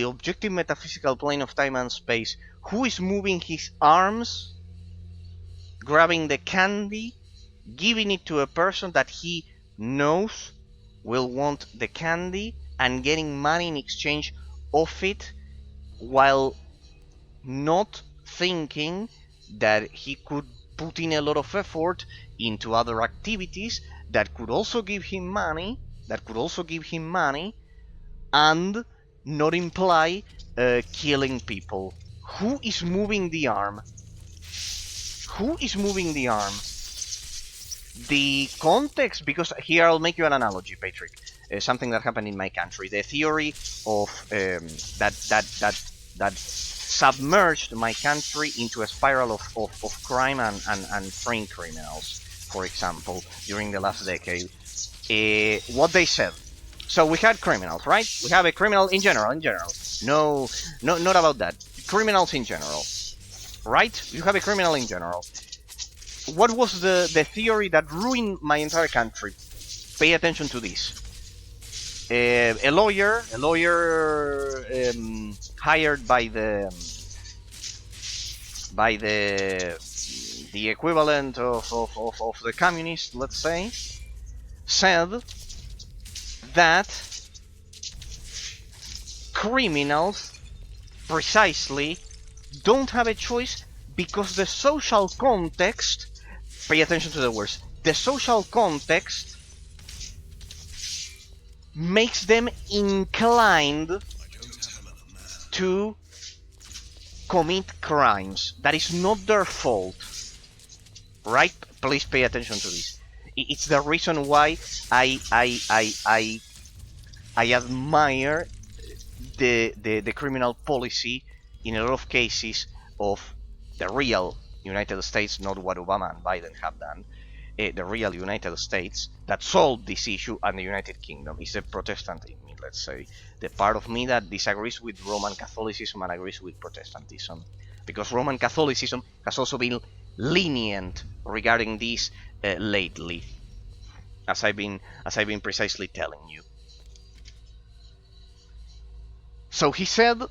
objective metaphysical plane of time and space, who is moving his arms, grabbing the candy, giving it to a person that he knows will want the candy, and getting money in exchange of it, while not thinking that he could put in a lot of effort into other activities that could also give him money, and not imply killing people. Who is moving the arm? The context, because here I'll make you an analogy, Patrick. Something that happened in my country. The theory of that submerged my country into a spiral of crime and train criminals, for example, during the last decade. What they said. So we had criminals, right? We have a criminal in general. No, not about that. Criminals in general, right? You have a criminal in general. What was the theory that ruined my entire country? Pay attention to this. A lawyer hired by the equivalent of the communists, let's say, said that criminals precisely don't have a choice because the social context, pay attention to the words, the social context makes them inclined to commit crimes. That is not their fault, right? Please pay attention to this. It's the reason why I admire the criminal policy in a lot of cases of the real United States, not what Obama and Biden have done. the real United States that solved this issue, and the United Kingdom. It's the Protestant in me, let's say, the part of me that disagrees with Roman Catholicism and agrees with Protestantism, because Roman Catholicism has also been lenient regarding this lately, as I've been precisely telling you. So he said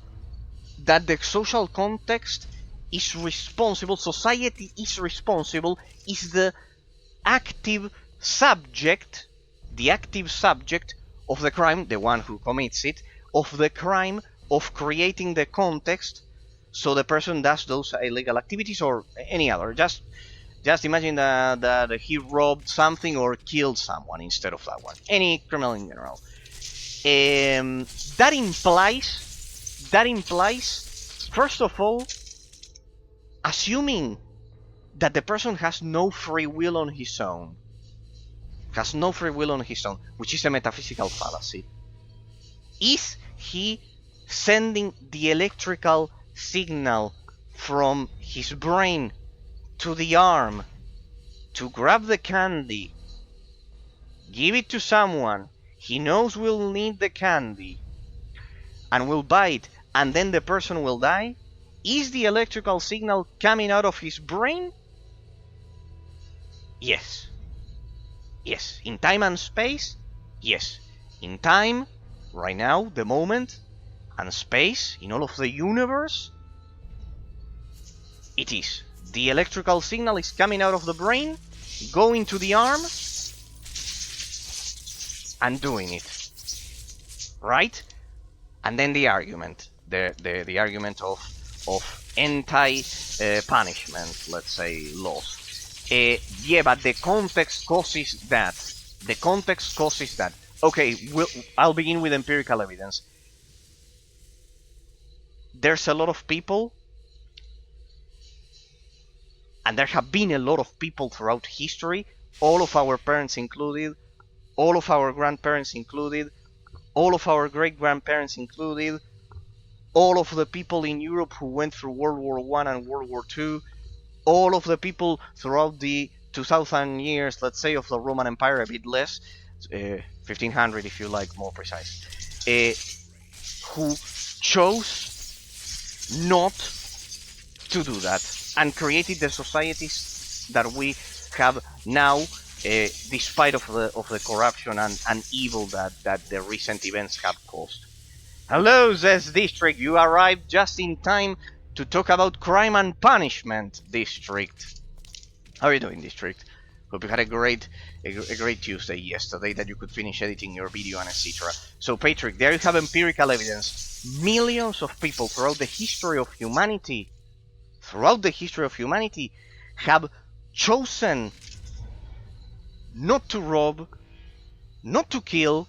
that the social context is responsible, society is responsible, is the active subject of the crime, the one who commits it, of the crime of creating the context so the person does those illegal activities or any other. Just imagine that he robbed something or killed someone instead of that one. Any criminal in general. That implies, first of all, assuming that the person has no free will on his own, which is a metaphysical fallacy. Is he sending the electrical signal from his brain to the arm to grab the candy, give it to someone he knows will need the candy, and will buy it, and then the person will die? Is the electrical signal coming out of his brain? Yes. Yes. In time and space? Yes. In time, right now, the moment, and space, in all of the universe? It is. The electrical signal is coming out of the brain, going to the arm, and doing it. Right? And then the argument. The argument of anti-punishment, let's say, laws. Yeah, but the context causes that. Okay, I'll begin with empirical evidence. There's a lot of people, and there have been a lot of people throughout history, all of our parents included, all of our grandparents included, all of our great-grandparents included, all of the people in Europe who went through World War I and World War II, all of the people throughout the 2000 years, let's say, of the Roman Empire, a bit less, 1500 if you like, more precise, who chose not to do that and created the societies that we have now, despite of the corruption and evil that the recent events have caused. Hello, Zez District, you arrived just in time to talk about crime and punishment, District. How are you doing, District? Hope you had a great Tuesday yesterday, that you could finish editing your video and etc. So, Patrick, there you have empirical evidence. Millions of people throughout the history of humanity, have chosen not to rob, not to kill,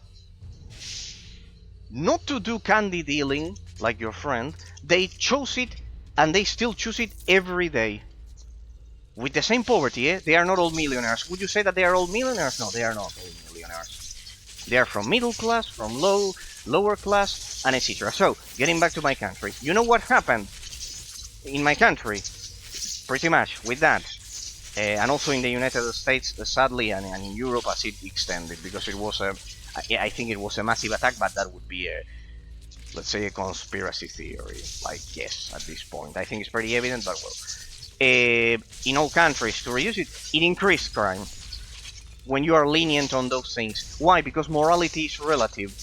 not to do candy dealing, like your friend. They chose it, and they still choose it every day. With the same poverty, They are not all millionaires. Would you say that they are all millionaires? No, they are not all millionaires. They are from middle class, from lower class, and etc. So, getting back to my country. You know what happened in my country? Pretty much with that. And also in the United States, sadly, and in Europe as it extended, because it was I think it was a massive attack, but that would be let's say a conspiracy theory, like, yes, at this point. I think it's pretty evident, but well. In all countries, to reduce it increased crime. When you are lenient on those things. Why? Because morality is relative.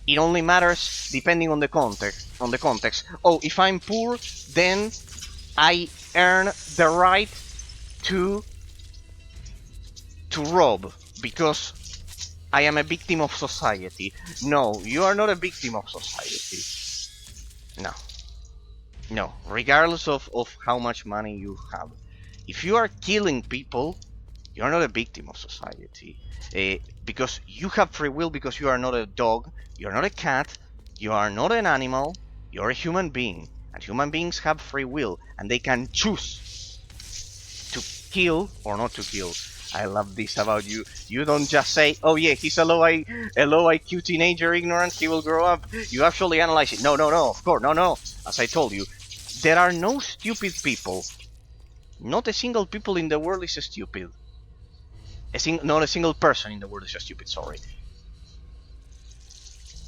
It only matters depending on the context. Oh, if I'm poor, then I earn the right to rob, because I am a victim of society. No, you are not a victim of society. No, regardless of how much money you have. If you are killing people, you are not a victim of society. Because you have free will, because you are not a dog, you are not a cat, you are not an animal, you are a human being. And human beings have free will, and they can choose to kill or not to kill. I love this about you. You don't just say, oh yeah, he's a low IQ teenager, ignorant, he will grow up. You actually analyze it. No, of course, no. As I told you, there are no stupid people. Not a single people in the world is stupid. not a single person in the world is just stupid, sorry.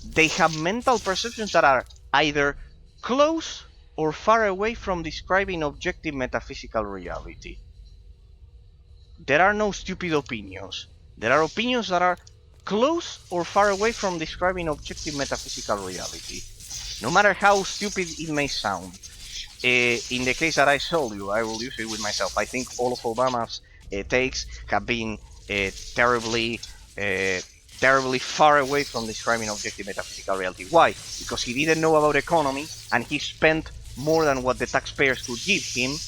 They have mental perceptions that are either close or far away from describing objective metaphysical reality. There are no stupid opinions. There are opinions that are close or far away from describing objective metaphysical reality. No matter how stupid it may sound. In the case that I told you, I will use it with myself. I think all of Obama's takes have been terribly far away from describing objective metaphysical reality. Why? Because he didn't know about economy, and he spent more than what the taxpayers could give him,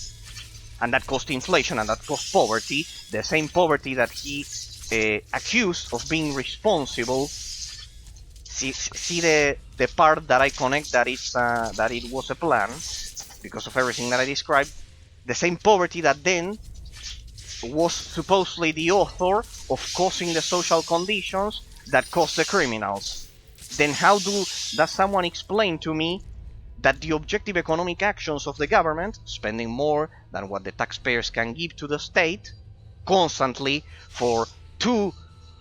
and that caused inflation, and that caused poverty, the same poverty that he accused of being responsible. See the part that I connect, that it was a plan, because of everything that I described. The same poverty that then was supposedly the author of causing the social conditions that caused the criminals. Then how does someone explain to me that the objective economic actions of the government, spending more than what the taxpayers can give to the state, constantly for 2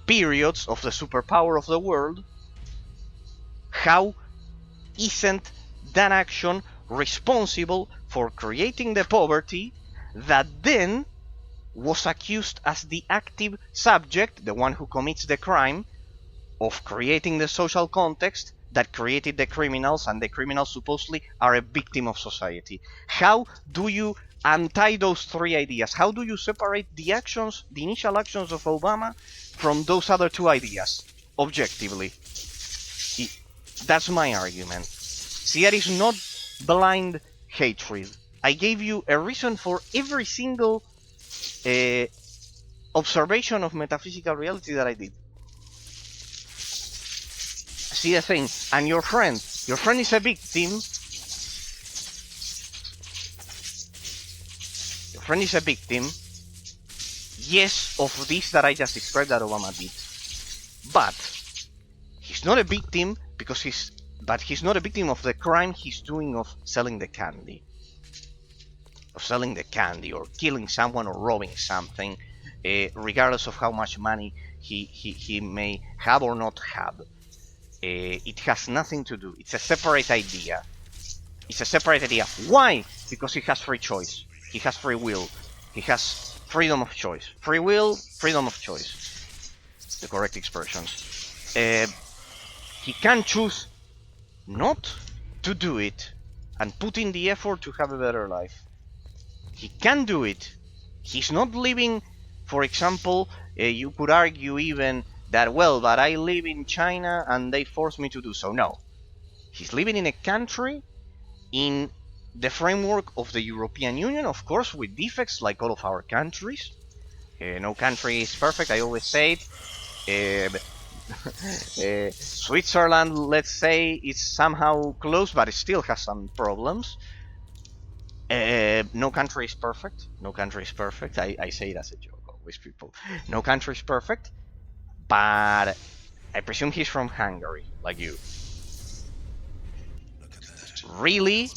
periods of the superpower of the world, how isn't that action responsible for creating the poverty that then was accused as the active subject, the one who commits the crime, of creating the social context that created the criminals, and the criminals supposedly are a victim of society? How do you untie those 3 ideas? How do you separate the actions, the initial actions of Obama, from those other 2 ideas, objectively? That's my argument. See, that is not blind hatred. I gave you a reason for every single observation of metaphysical reality that I did. See the thing, and your friend is a victim. Your friend is a victim, yes, of this that I just described that Obama did. But he's not a victim because he's not a victim of the crime he's doing of selling the candy. Of selling the candy, or killing someone, or robbing something, regardless of how much money he may have or not have. It has nothing to do. It's a separate idea. It's a separate idea. Why? Because he has free choice. He has free will. He has freedom of choice. Free will, freedom of choice. The correct expressions. He can choose not to do it and put in the effort to have a better life. He can do it. He's not living, for example, you could argue even that, well, but I live in China and they force me to do so. No. He's living in a country in the framework of the European Union, of course, with defects like all of our countries. No country is perfect, I always say it. Switzerland, let's say, is somehow close, but it still has some problems. No country is perfect. No country is perfect. I say it as a joke always, people. No country is perfect. But I presume he's from Hungary, like you. Really? I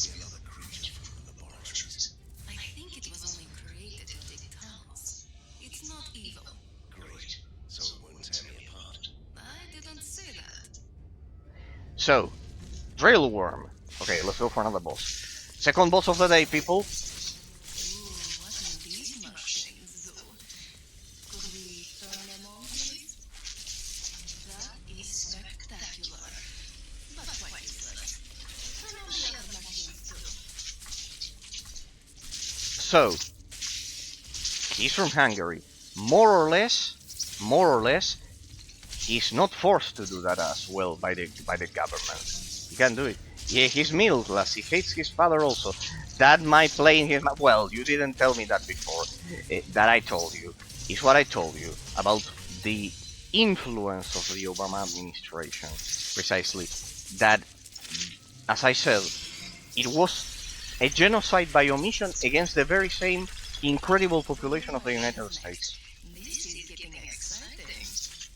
think it was only created to dig tunnels. It's not evil. Great. So it won't tear me apart. I didn't say that. So, drill worm. Okay, let's go for another boss. Second boss of the day, people. Ooh, what are these mushrooms, though? Could we turn them on, please? That is spectacular. But quite useless. Turn on the other machines, too. So, he's from Hungary. More or less, he's not forced to do that as well by the government. He can do it. Yeah, he's middle class. He hates his father also. That might play in his... Well, you didn't tell me that before. That I told you. Is what I told you about the influence of the Obama administration. Precisely. That, as I said, it was a genocide by omission against the very same incredible population of the United States. This is getting exciting.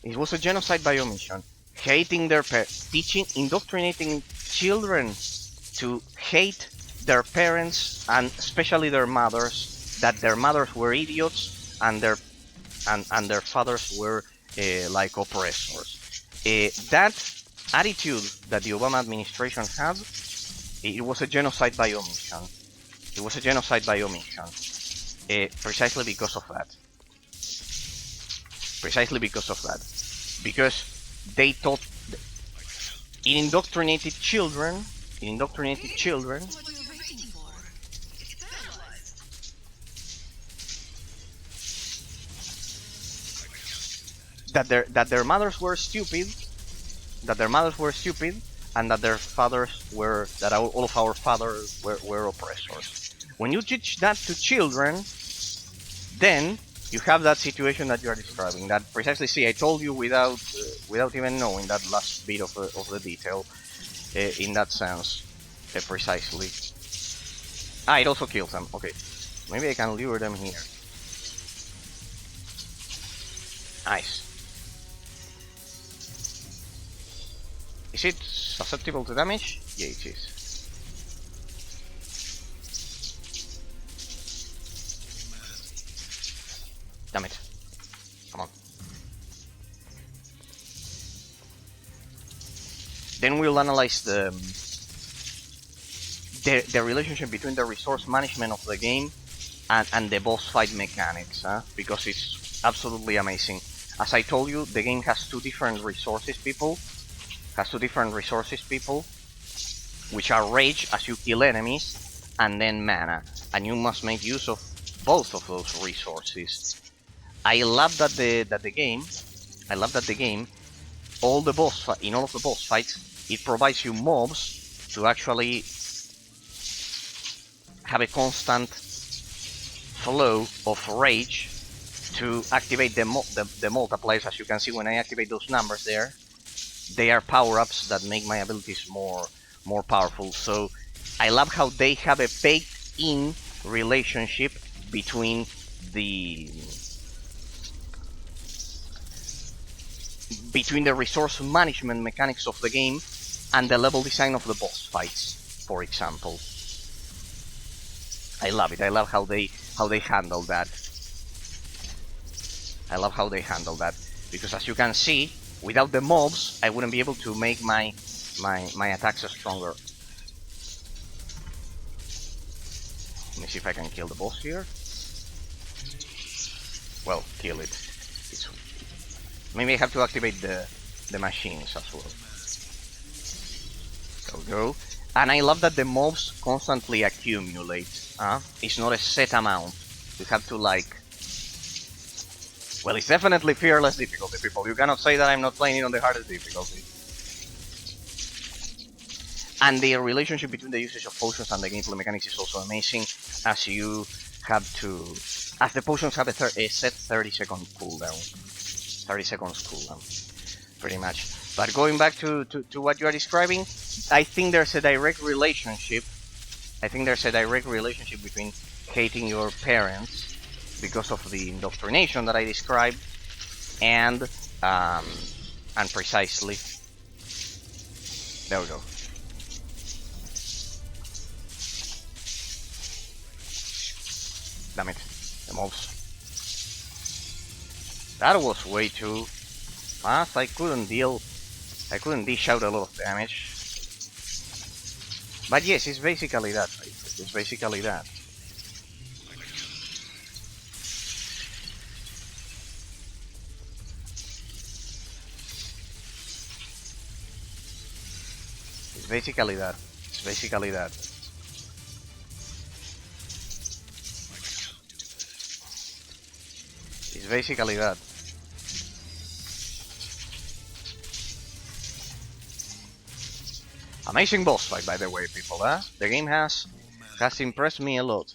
It was a genocide by omission. Hating their teaching, indoctrinating children to hate their parents, and especially their mothers, that their mothers were idiots and their and their fathers were like oppressors. That attitude that the Obama administration had, it was a genocide by omission. It was a genocide by omission, precisely because of that. Precisely because of that. Because they taught, it indoctrinated children, What are you waiting for? Paralyzed. that their mothers were stupid, and that their fathers were, that all of our fathers were oppressors. When you teach that to children, then you have that situation that you are describing. That precisely, see, I told you without even knowing that last bit of the detail. In that sense, precisely. It also kills them. Okay, maybe I can lure them here. Nice. Is it susceptible to damage? Yeah, it is. Damn it. Come on. Then we'll analyze the relationship between the resource management of the game and the boss fight mechanics, because it's absolutely amazing. As I told you, the game has two different resources, people. Which are rage as you kill enemies, and then mana, and you must make use of both of those resources. I love that the game, all the in all of the boss fights, it provides you mobs to actually have a constant flow of rage to activate the multipliers. As you can see, when I activate those numbers there, they are power-ups that make my abilities more powerful. So I love how they have a baked-in relationship between the resource management mechanics of the game and the level design of the boss fights, for example. I love it. I love how they handle that. Because as you can see, without the mobs, I wouldn't be able to make my attacks stronger. Let me see if I can kill the boss here. Well, kill it. Maybe I have to activate the machines as well. There we go. And I love that the mobs constantly accumulate. It's not a set amount. You have to well, it's definitely fearless difficulty, people. You cannot say that I'm not playing it on the hardest difficulty. And the relationship between the usage of potions and the gameplay mechanics is also amazing, as you have to... As the potions have a set 30-second cooldown. 30 seconds cooldown, pretty much. But going back to what you are describing, I think there's a direct relationship. Between hating your parents because of the indoctrination that I described, and precisely, there we go. Damn it, the mobs. That was way too fast. I couldn't dish out a lot of damage. But yes, it's basically that. It's basically that. It's basically that. It's basically that. Amazing boss fight, by the way, people, huh? The game has impressed me a lot.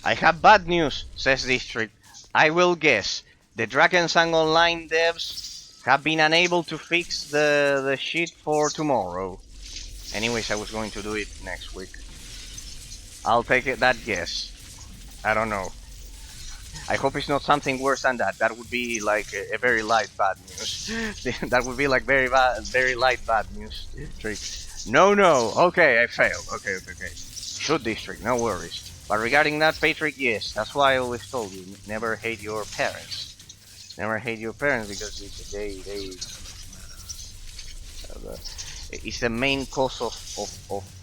I have bad news, says District. I will guess. The drakensang-online devs have been unable to fix the shit for tomorrow. Anyways, I was going to do it next week. I'll take that guess. I don't know. I hope it's not something worse than that. That would be like a very light bad news. That would be like very light bad news. Trick. No. Okay, I failed. Okay. Shoot, District. No worries. But regarding that, Patrick, yes. That's why I always told you, never hate your parents. Never hate your parents because it's the main cause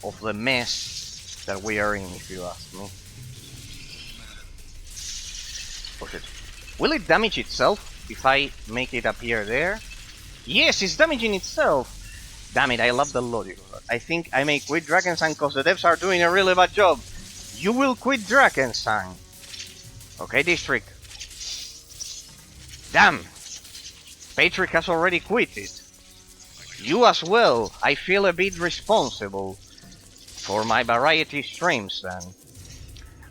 of the mess that we are in, if you ask me. Oh shit. Will it damage itself if I make it appear there? Yes, it's damaging itself! Damn it, I love the logic of that. I think I may quit Drakensang because the devs are doing a really bad job. You will quit Drakensang. Okay, District. Damn! Patrick has already quit it. You as well. I feel a bit responsible for my variety streams then.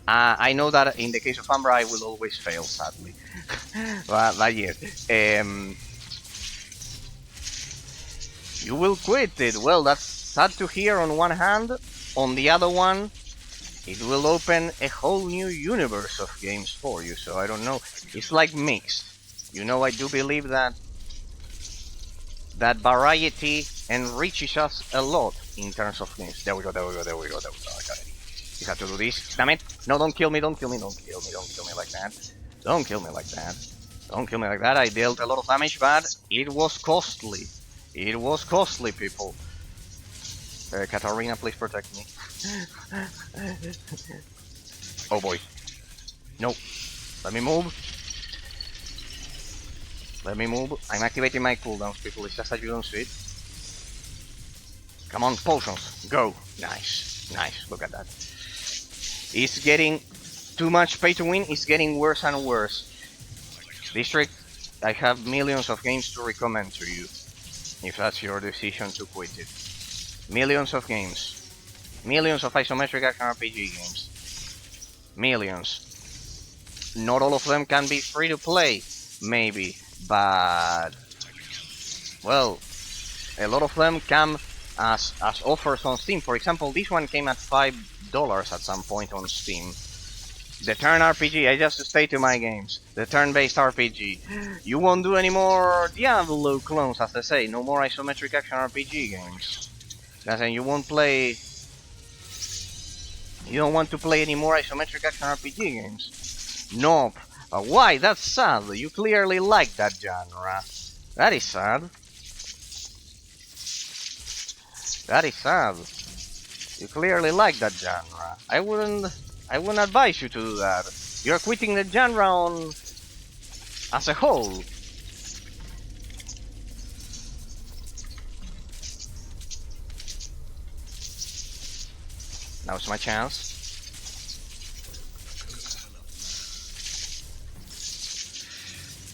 I know that in the case of Umbra I will always fail, sadly. but yes. You will quit it. Well, that's sad to hear on one hand. On the other one, it will open a whole new universe of games for you, so I don't know. It's like mixed. You know, I do believe that variety enriches us a lot in terms of games. There we go. I got it. You have to do this. Damn it. No, don't kill me. Don't kill me like that. Don't kill me like that. I dealt a lot of damage, but it was costly. It was costly, people. Katarina, please protect me. Oh boy. No. Let me move. I'm activating my cooldowns, people. It's just that you don't see it. Come on, potions. Go. Nice. Look at that. It's getting too much pay to win. It's getting worse and worse. District, I have millions of games to recommend to you. If that's your decision to quit it. Millions of games. Millions of isometric action RPG games. Millions. Not all of them can be free to play, maybe, but well, a lot of them come as offers on Steam. For example, this one came at $5 at some point on Steam. The turn RPG, I just stay to my games. The turn-based RPG. You won't do any more Diablo clones, as they say. No more isometric action RPG games. That's saying you won't play. You don't want to play any more isometric action RPG games. Nope. Why? That's sad. You clearly like that genre. That is sad. You clearly like that genre. I wouldn't advise you to do that. You're quitting the genre as a whole. Now's my chance.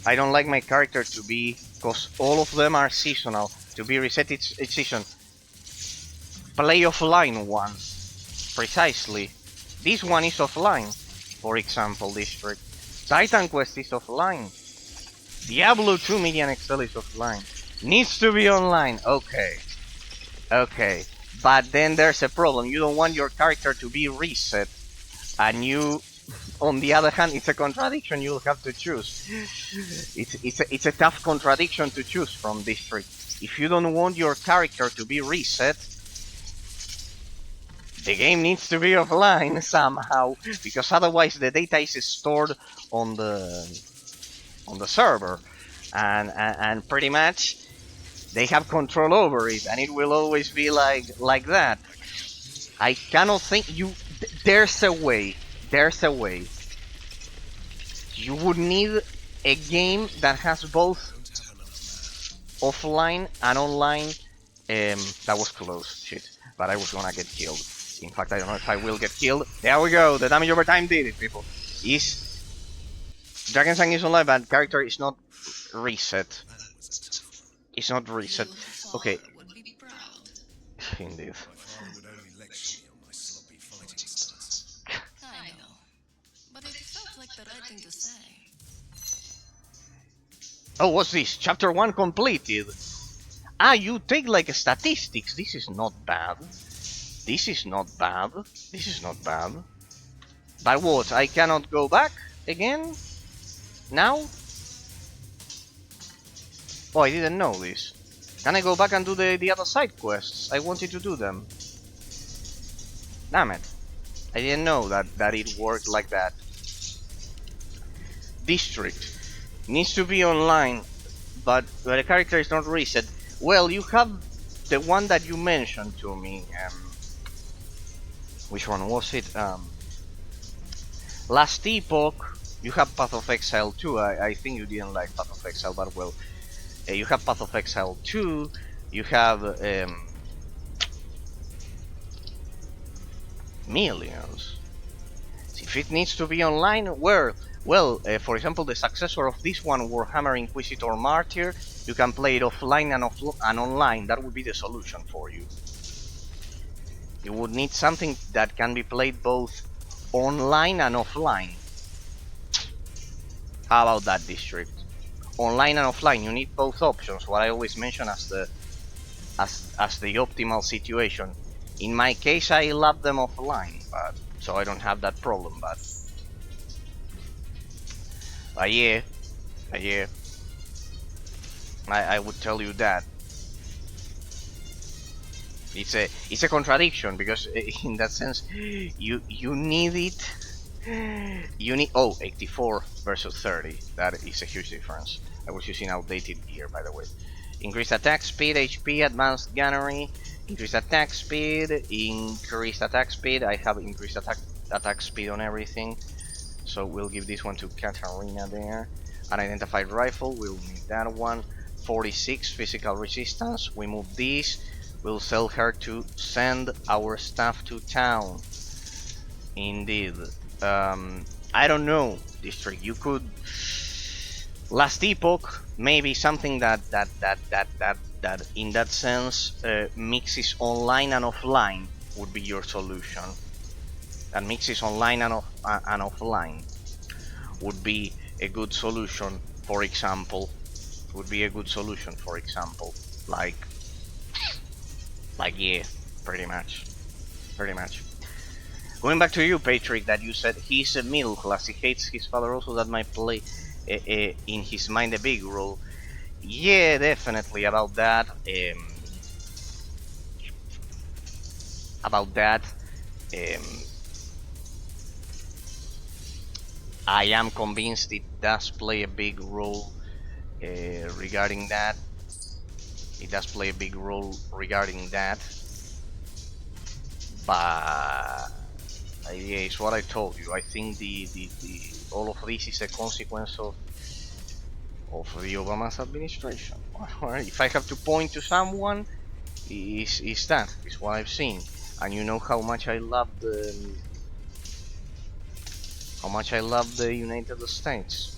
I don't like my character to be, because all of them are seasonal, to be reset each season. Play offline one. Precisely. This one is offline. For example, District. Titan Quest is offline. Diablo 2 Median Excel is offline. Needs to be online. Okay. But then there's a problem. You don't want your character to be reset. And you, on the other hand, it's a contradiction you'll have to choose. It's a tough contradiction to choose from, District. If you don't want your character to be reset, the game needs to be offline somehow, because otherwise the data is stored on the server, and pretty much they have control over it, and it will always be like that. I cannot think there's a way. You would need a game that has both offline and online. That was close, shit. But I was gonna get killed. In fact, I don't know if I will get killed. There we go. The damage over time did it, people. Drakensang is online, but character is not reset. It's not reset. Okay. Indeed. I know, but it felt like the right thing to say. Oh, what's this? Chapter 1 completed. Ah, you take like a statistics. This is not bad. But what? I cannot go back again? Now? Oh, I didn't know this. Can I go back and do the other side quests? I wanted to do them. Damn it. I didn't know that it worked like that. District. Needs to be online, but the character is not reset. Well, you have the one that you mentioned to me. Which one was it? Last Epoch. You have Path of Exile 2. I think you didn't like Path of Exile, but well, you have Path of Exile 2. You have millions. If it needs to be online, where? Well, for example, the successor of this one, Warhammer Inquisitor Martyr, you can play it offline and online. That would be the solution for you. You would need something that can be played both online and offline. How about that, District? Online and offline, you need both options. What I always mention as the optimal situation. In my case, I love them offline, but so I don't have that problem. But yeah, I would tell you that it's a contradiction, because in that sense, you need it. You need 84 versus 30. That is a huge difference. I was using outdated gear, by the way. Increased attack speed, HP, advanced gunnery, increased attack speed, increased attack speed. I have increased attack speed on everything, so we'll give this one to Katarina there. Unidentified rifle, we'll need that one. 46 physical resistance. We move this. We'll sell her to send our staff to town. Indeed. I don't know, District. You could Last Epoch, maybe something that in that sense mixes online and offline would be your solution. That mixes online and offline would be a good solution. For example, like yeah, pretty much. Going back to you, Patrick, that you said he's a middle class, he hates his father also, that might play in his mind a big role. Yeah, definitely about that. I am convinced it does play a big role regarding that. It does play a big role regarding that. But yeah, it's what I told you. I think the all of this is a consequence of the Obama's administration. If I have to point to someone, is what I've seen. And you know how much I love the United States.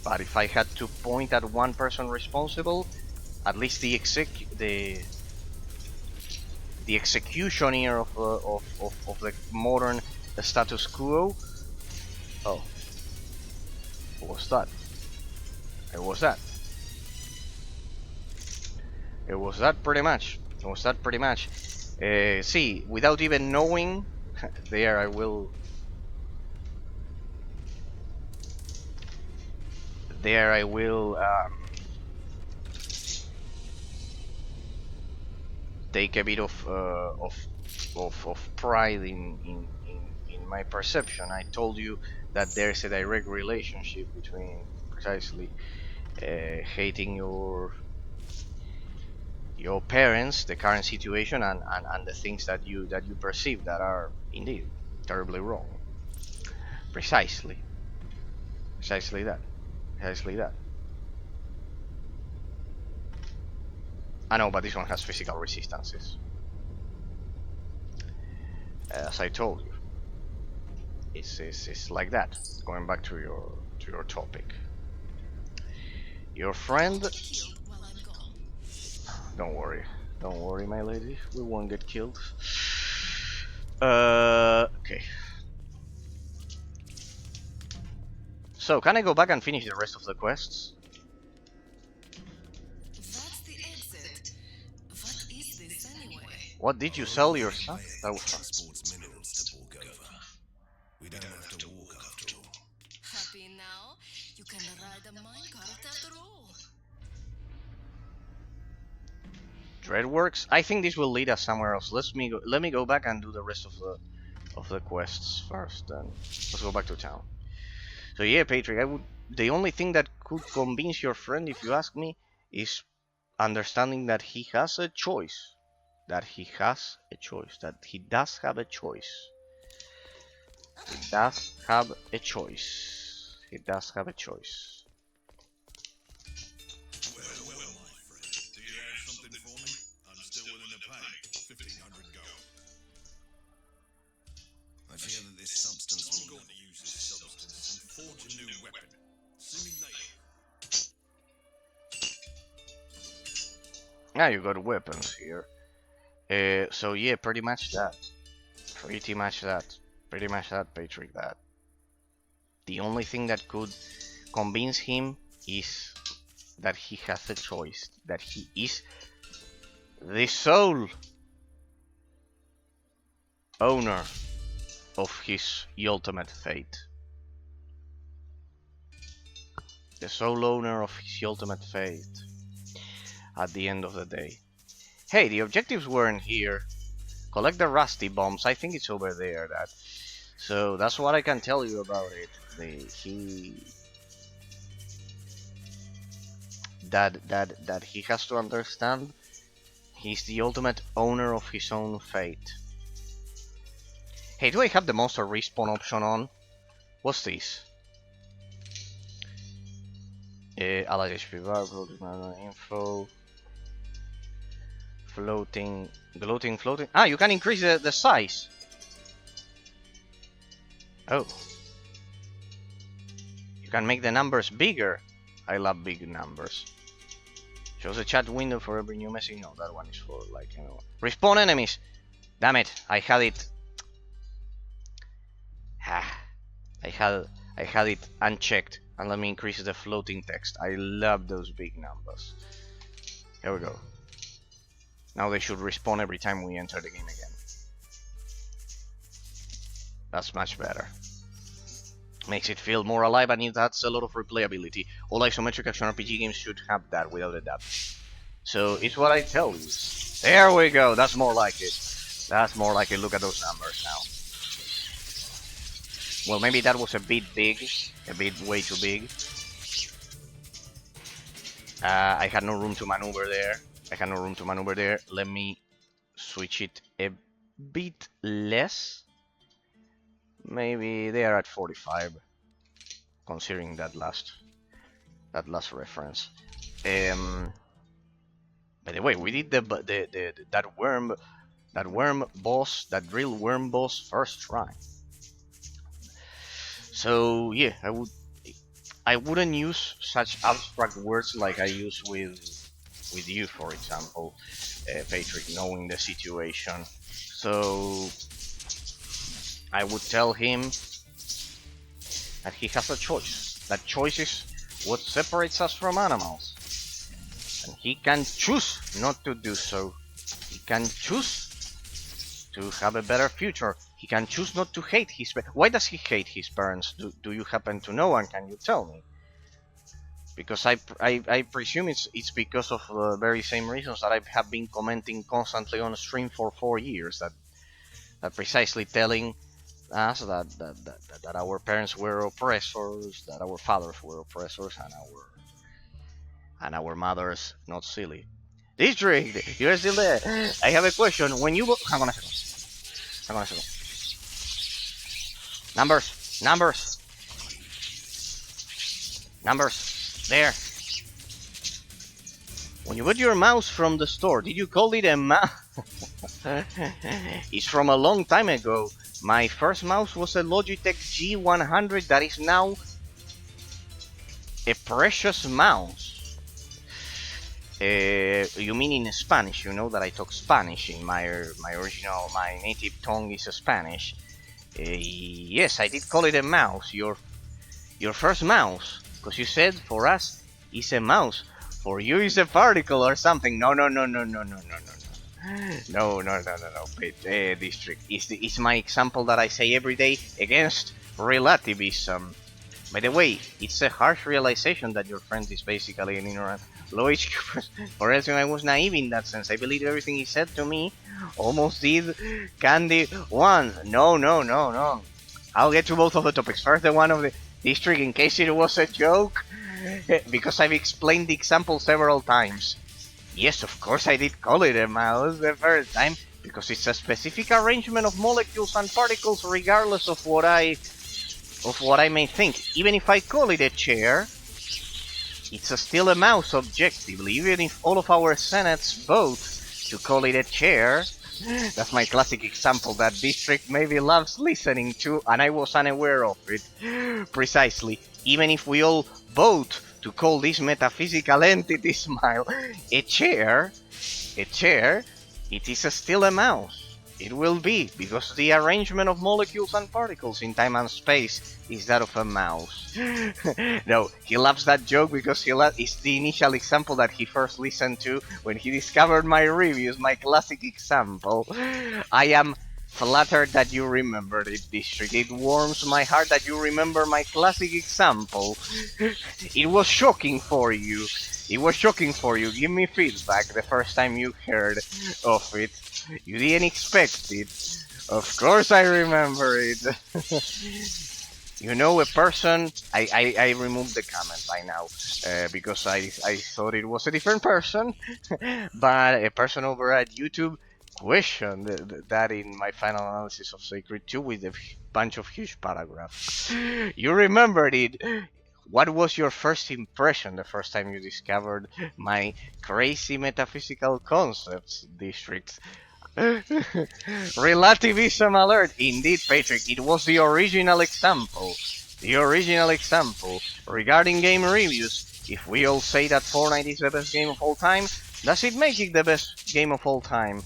But if I had to point at one person responsible, at least the executioner of the modern status quo. Oh, what was that? It was that pretty much. See, without even knowing, there I will take a bit of pride in my perception. I told you that there's a direct relationship between precisely hating your parents, the current situation, and the things that you perceive that are indeed terribly wrong. Precisely that. I know, but this one has physical resistances. As I told you, it's like that. Going back to your topic, your friend. While I'm gone. Don't worry, my lady. We won't get killed. Okay. So, can I go back and finish the rest of the quests? That's the exit. What is this anyway? What did you sell your son? That was fun. Transports minerals to walk over. We don't have to walk after all. Happy now? You can ride a minecart after all. Dreadworks? I think this will lead us somewhere else. Let me go back and do the rest of the quests first. Then let's go back to town. So yeah, Patrick, the only thing that could convince your friend, if you ask me, is understanding that he has a choice. That he has a choice. That he does have a choice. He does have a choice. He does have a choice. Well, well, my friend. Do you have something for me? I'm still willing to pay. 1,500 gold. I fear that this substance I'm going to use this substance and forge a new weapon. See me later. Now you got weapons here. So yeah, pretty much that. Pretty much that, Patrick, that. The only thing that could convince him is that he has a choice. That he is the sole owner of his ultimate fate. The sole owner of his ultimate fate at the end of the day. Hey, the objectives weren't here. Collect the rusty bombs. I think it's over there. So that's what I can tell you about it. That he has to understand he's the ultimate owner of his own fate. Hey, do I have the monster respawn option on? What's this? Allied HP bar, info. Floating. Ah, you can increase the size. Oh. You can make the numbers bigger. I love big numbers. Shows a chat window for every new message. No, that one is for like, you know. Respawn enemies. Damn it, I had it. I had it unchecked. And let me increase the floating text. I love those big numbers. Here we go. Now they should respawn every time we enter the game again. That's much better. Makes it feel more alive and it adds a lot of replayability. All isometric action RPG games should have that without a doubt. So it's what I tell you. There we go, that's more like it. That's more like it, look at those numbers now. Well, maybe that was a bit big, a bit way too big. I had no room to maneuver there. Let me switch it a bit less. Maybe they are at 45, considering that last reference. By the way, we did that real worm boss first try. So yeah, I wouldn't use such abstract words like I use with you, for example, Patrick, knowing the situation. So I would tell him that he has a choice. That choice is what separates us from animals. And he can choose not to do so. He can choose to have a better future. He can choose not to hate his parents. Why does he hate his parents? Do you happen to know, and can you tell me? Because I presume it's because of the very same reasons that I have been commenting constantly on stream for 4 years. That precisely telling us that our parents were oppressors, that our fathers were oppressors, and our mothers not silly. District, you're still there. I have a question. When you hang on a second. Numbers. There. When you got your mouse from the store, did you call it a mouse? It's from a long time ago. My first mouse was a Logitech G100 that is now a precious mouse. You mean in Spanish? You know that I talk Spanish. In my native tongue is Spanish. Yes, I did call it a mouse. Your first mouse, because you said for us it's a mouse, for you it's a particle or something. No. District. It's my example that I say every day against relativism. By the way, it's a harsh realization that your friend is basically an ignorant logic. For else I was naive in that sense. I believe everything he said to me. Almost did Candy once. No. I'll get to both of the topics. First, the one of the District, in case it was a joke, because I've explained the example several times. Yes, of course I did call it a mouse the first time, because it's a specific arrangement of molecules and particles regardless of what I may think. Even if I call it a chair, it's still a mouse objectively, even if all of our senates vote to call it a chair. That's my classic example that District maybe loves listening to, and I was unaware of it. Precisely. Even if we all vote to call this metaphysical entity smile a chair, it is still a mouse. It will be, because the arrangement of molecules and particles in time and space is that of a mouse. No, he loves that joke because it's the initial example that he first listened to when he discovered my reviews, my classic example. I am flattered that you remembered it, District. It warms my heart that you remember my classic example. It was shocking for you. It was shocking for you. Give me feedback the first time you heard of it. You didn't expect it. Of course I remember it. You know, a person... I removed the comment by now, because I thought it was a different person. But a person over at YouTube questioned that in my final analysis of Sacred 2 with a bunch of huge paragraphs. You remembered it. What was your first impression the first time you discovered my crazy metaphysical concepts, District? Relativism alert! Indeed, Patrick, it was the original example. The original example. Regarding game reviews, if we all say that Fortnite is the best game of all time, does it make it the best game of all time?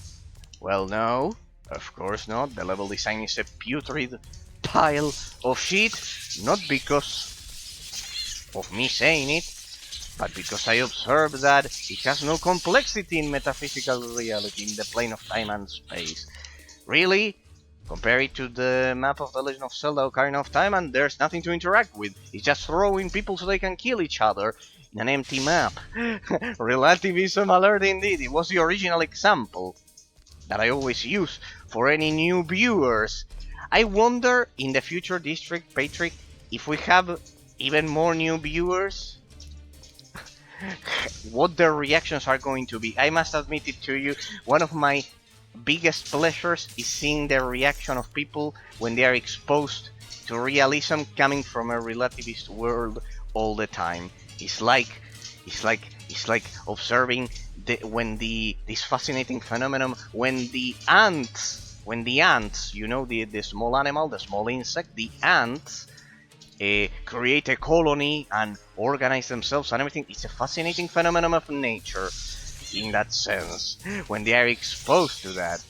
Well, no. Of course not. The level design is a putrid pile of shit. Not because of me saying it, but because I observed that it has no complexity in metaphysical reality in the plane of time and space. Really? Compare it to the map of The Legend of Zelda Ocarina of Time and there's nothing to interact with. It's just throwing people so they can kill each other in an empty map. Relativism alert indeed. It was the original example that I always use for any new viewers. I wonder in the future, District, Patrick, if we have even more new viewers, what their reactions are going to be. I must admit it to you, one of my biggest pleasures is seeing the reaction of people when they are exposed to realism coming from a relativist world all the time. It's like observing this fascinating phenomenon when the ants, you know, the small animal, the small insect, the ants create a colony and organize themselves and everything. It's a fascinating phenomenon of nature in that sense. When they are exposed to that,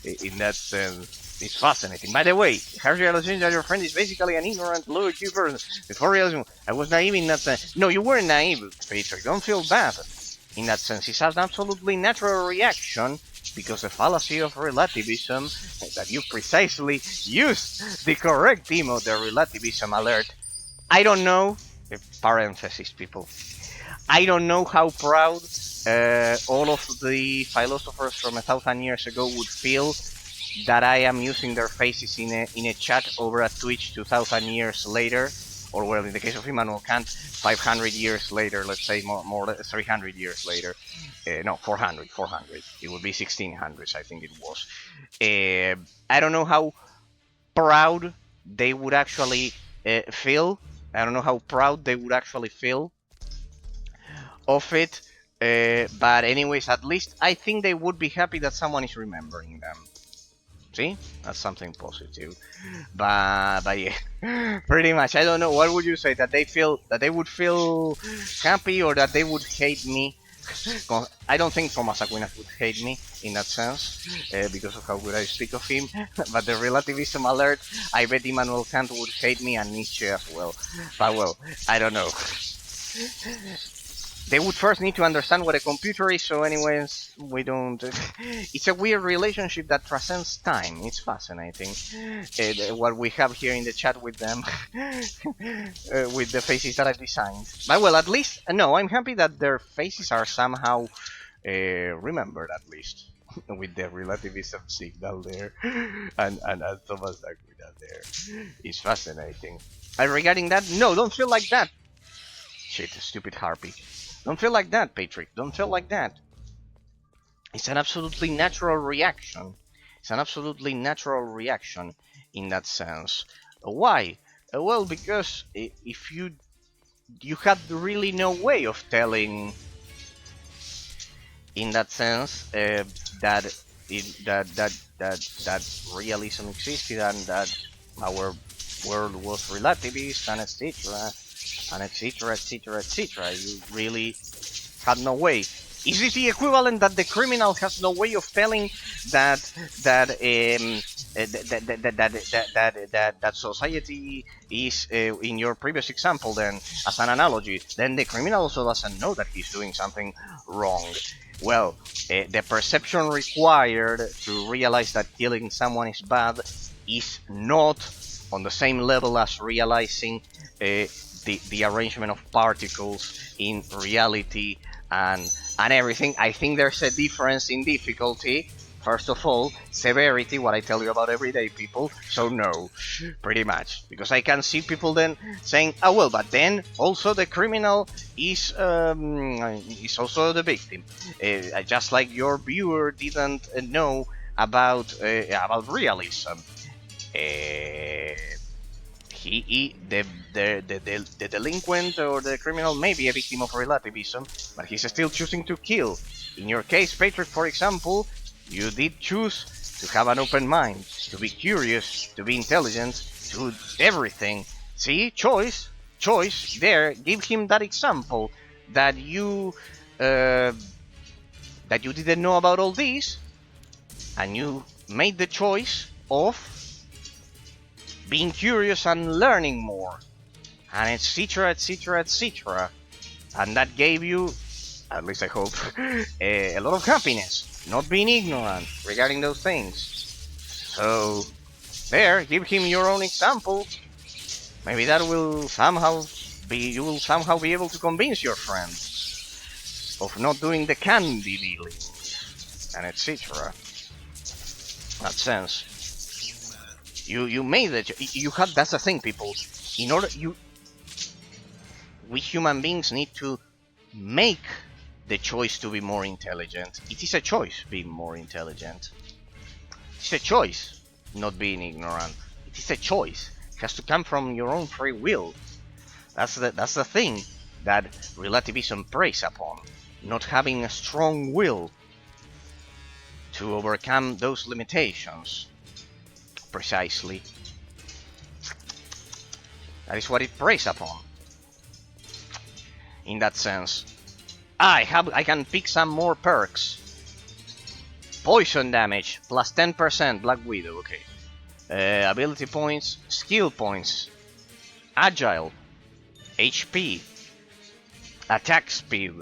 in that sense, it's fascinating. By the way, harsh realization that your friend is basically an ignorant, low-IQ person. Before realizing I was naive in that sense. No, you weren't naive, Peter. Don't feel bad. In that sense, it's an absolutely natural reaction because the fallacy of relativism that you precisely used the correct emote, the relativism alert. I don't know, parenthesis people, I don't know how proud all of the philosophers from 1,000 years ago would feel that I am using their faces in a chat over at Twitch 2,000 years later, or well, in the case of Immanuel Kant, 500 years later, let's say more 300 years later. No, 400. It would be 1600s, I think it was. I don't know how proud they would actually feel. I don't know how proud they would actually feel of it. But anyways, at least I think they would be happy that someone is remembering them. See? That's something positive. But yeah, pretty much. I don't know. What would you say? That they would feel happy or that they would hate me? I don't think Thomas Aquinas would hate me in that sense, because of how good I speak of him. But the relativism alert, I bet Immanuel Kant would hate me and Nietzsche as well. But well, I don't know. They would first need to understand what a computer is, so anyways, we don't... It's a weird relationship that transcends time. It's fascinating. What we have here in the chat with them, with the faces that I've designed. But well, at least, no, I'm happy that their faces are somehow remembered, at least. with the relativism signal there, and Thomas Aquina there is fascinating. And regarding that, no, don't feel like that. Shit, stupid harpy. Don't feel like that, Patrick. Don't feel like that. It's an absolutely natural reaction. It's an absolutely natural reaction in that sense. Why? Well, because if you had really no way of telling, in that sense, that realism existed and that our world was relativist and etc. and etc. etc. etc. You really had no way. Is it the equivalent that the criminal has no way of telling that that society is, in your previous example, then as an analogy, then the criminal also doesn't know that he's doing something wrong? Well, the perception required to realize that killing someone is bad is not on the same level as realizing the arrangement of particles in reality and everything. I think there's a difference in difficulty. First of all, severity, what I tell you about everyday people. So no, pretty much, because I can see people then saying, "Oh well, but then also the criminal is also the victim," just like your viewer didn't know about realism. The delinquent or the criminal may be a victim of relativism, but he's still choosing to kill. In your case, Patrick, for example, you did choose to have an open mind, to be curious, to be intelligent, to everything. See, choice. There, give him that example that you didn't know about all this, and you made the choice of being curious and learning more, and etc. etc. etc. And that gave you, at least I hope, a lot of happiness, not being ignorant regarding those things. So, there, give him your own example. Maybe that will somehow you will somehow be able to convince your friend of not doing the candy dealing, and etc. That sense. You made it. You had. That's the thing, people. In order we human beings need to make the choice to be more intelligent. It is a choice being more intelligent. It's a choice not being ignorant. It is a choice. It has to come from your own free will. That's the thing that relativism preys upon. Not having a strong will to overcome those limitations. Precisely. That is what it preys upon. In that sense. I can pick some more perks. Poison damage, plus 10%, Black Widow, okay. Ability points, skill points, agile, HP, attack speed.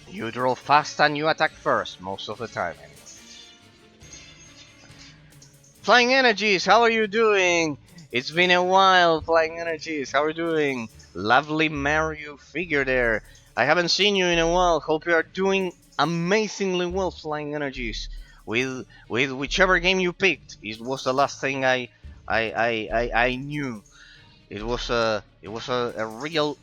You draw fast and you attack first, most of the time. Flying Energies, how are you doing? It's been a while, Flying Energies, how are you doing? Lovely Mario figure there. I haven't seen you in a while. Hope you are doing amazingly well, Flying Energies. With whichever game you picked, it was the last thing I knew. It was a real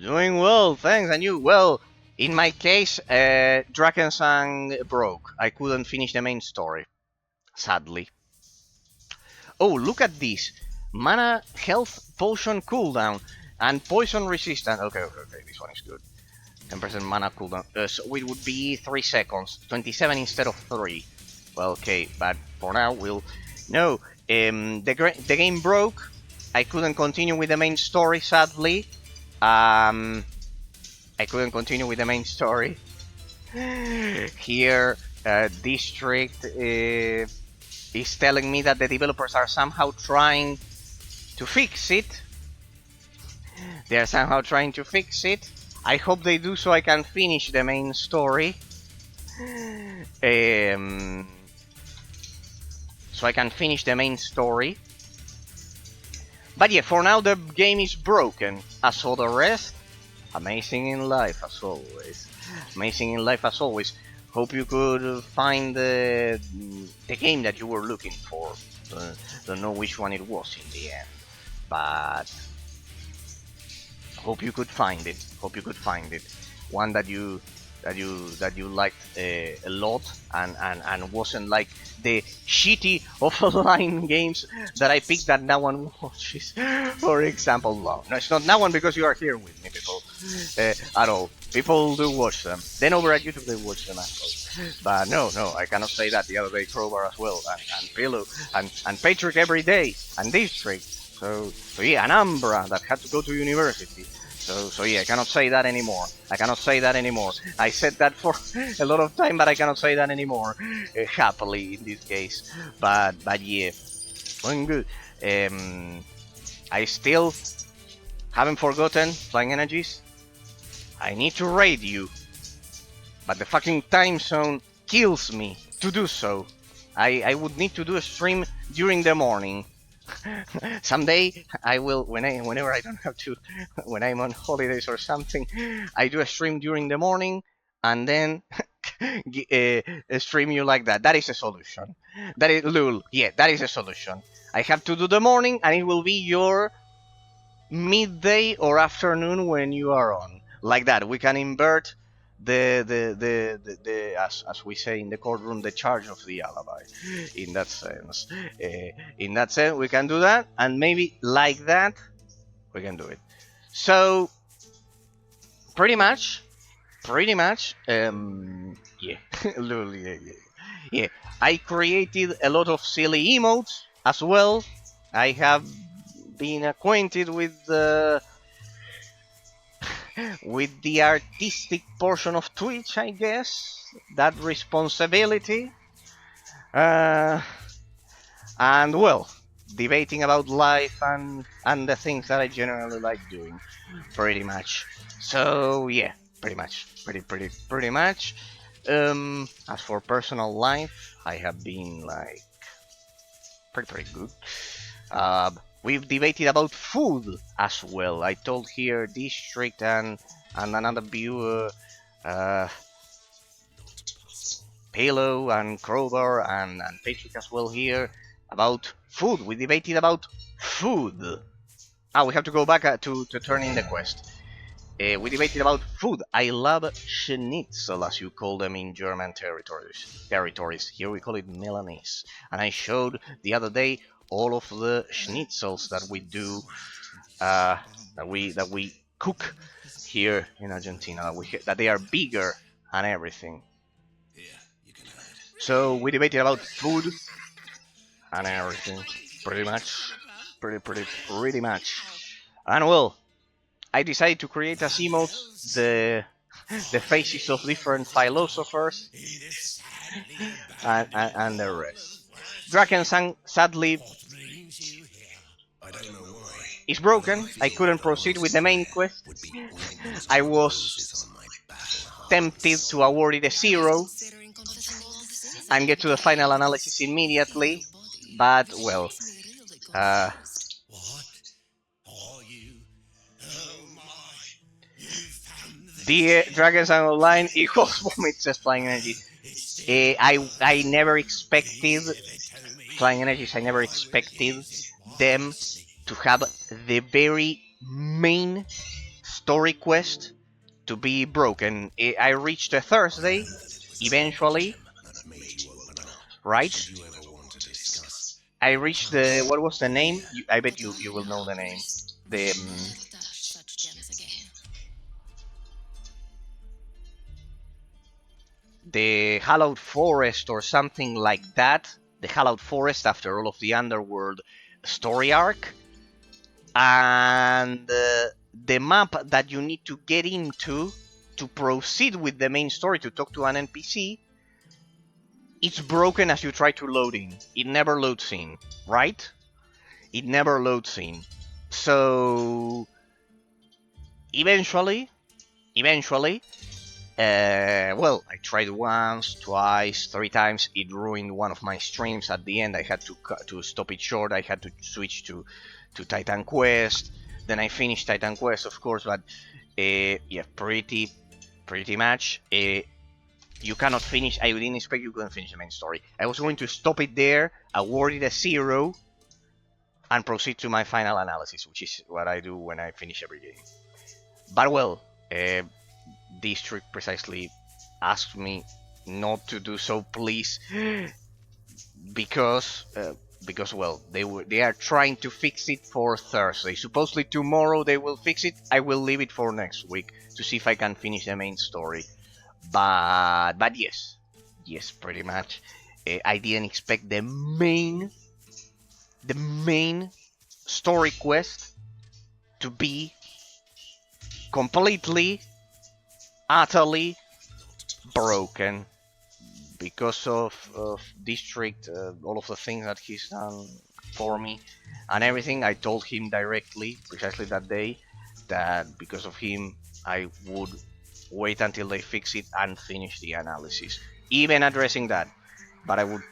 doing well. Thanks, and you well. In my case, Drakensang broke. I couldn't finish the main story, sadly. Oh, look at this. Mana health potion cooldown and poison resistant. Okay, this one is good. 10% mana cooldown. So it would be 3 seconds. 27 instead of 3. Well, okay, but for now we'll... No, the game broke. I couldn't continue with the main story, sadly. I couldn't continue with the main story. Here, District is telling me that the developers are somehow trying to fix it. They are somehow trying to fix it. I hope they do so I can finish the main story. So I can finish the main story. But yeah, for now the game is broken. As for the rest, Amazing in life as always. Amazing in life as always. Hope you could find the game that you were looking for. Don't know which one it was in the end, but hope you could find it. Hope you could find it. One that you liked a lot and wasn't like the shitty offline games that I picked that no one watches. For example, no, it's not now one because you are here with me, people. At all. People do watch them. Then over at YouTube they watch them as well. But no, I cannot say that. The other day Crowbar as well, and Pillow, and Patrick every day, and District. So yeah, and Ambra that had to go to university. So yeah, I cannot say that anymore. I cannot say that anymore. I said that for a lot of time, but I cannot say that anymore. Happily in this case. But yeah, going good. I still haven't forgotten Flying Energies. I need to raid you, but the fucking time zone kills me to do so. I would need to do a stream during the morning. Someday I will, whenever I don't have to, when I'm on holidays or something, I do a stream during the morning and then stream you like that. That is a solution. That is lul. Yeah, that is a solution. I have to do the morning and it will be your midday or afternoon when you are on. Like that, we can invert the as we say in the courtroom, the charge of the alibi. In that sense, we can do that, and maybe like that, we can do it. So, pretty much, yeah, yeah. I created a lot of silly emotes as well. I have been acquainted with the artistic portion of Twitch, I guess. That responsibility. And well, debating about life and the things that I generally like doing, pretty much. So yeah, pretty much, pretty much. As for personal life, I have been like pretty good. We've debated about food as well. I told here District and another viewer, Pillow and Crowbar and Patrick as well here about food. We debated about food. We have to go back to turn in the quest. We debated about food. I love schnitzel, as you call them in German territories. Here we call it Milanese. And I showed the other day all of the schnitzels that we do, that we cook here in Argentina. That they are bigger and everything. So we debated about food and everything, pretty much, pretty much. And well, I decided to create as emotes the faces of different philosophers and the rest. Drakensang sadly is broken. I couldn't proceed with the main quest. I was tempted to award it a 0 and get to the final analysis immediately, but well, the drakensangonline equals vomit, says Flying Energy. I never expected Flying Energies. I never expected them to have the very main story quest to be broken. I reached a Thursday, eventually, right? I reached the, what was the name? I bet you will know the name. The Hallowed Forest or something like that. The Hallowed Forest after all of the Underworld story arc. And the map that you need to get into to proceed with the main story, to talk to an NPC, it's broken as you try to load in. It never loads in, right? It never loads in. So eventually, well, I tried once, twice, 3 times. It ruined one of my streams. At the end, I had to stop it short. I had to switch to Titan Quest. Then I finished Titan Quest, of course, but Yeah, pretty much. You cannot finish. I didn't expect you couldn't finish the main story. I was going to stop it there, award it a 0, and proceed to my final analysis, which is what I do when I finish every game. But well, District precisely asked me not to do so, please, because well, they are trying to fix it for Thursday. Supposedly tomorrow they will fix it. I will leave it for next week to see if I can finish the main story. But yes, pretty much. I didn't expect the main story quest to be completely, utterly broken because of District, all of the things that he's done for me and everything. I told him directly, precisely that day, that because of him, I would wait until they fix it and finish the analysis, even addressing that. But I would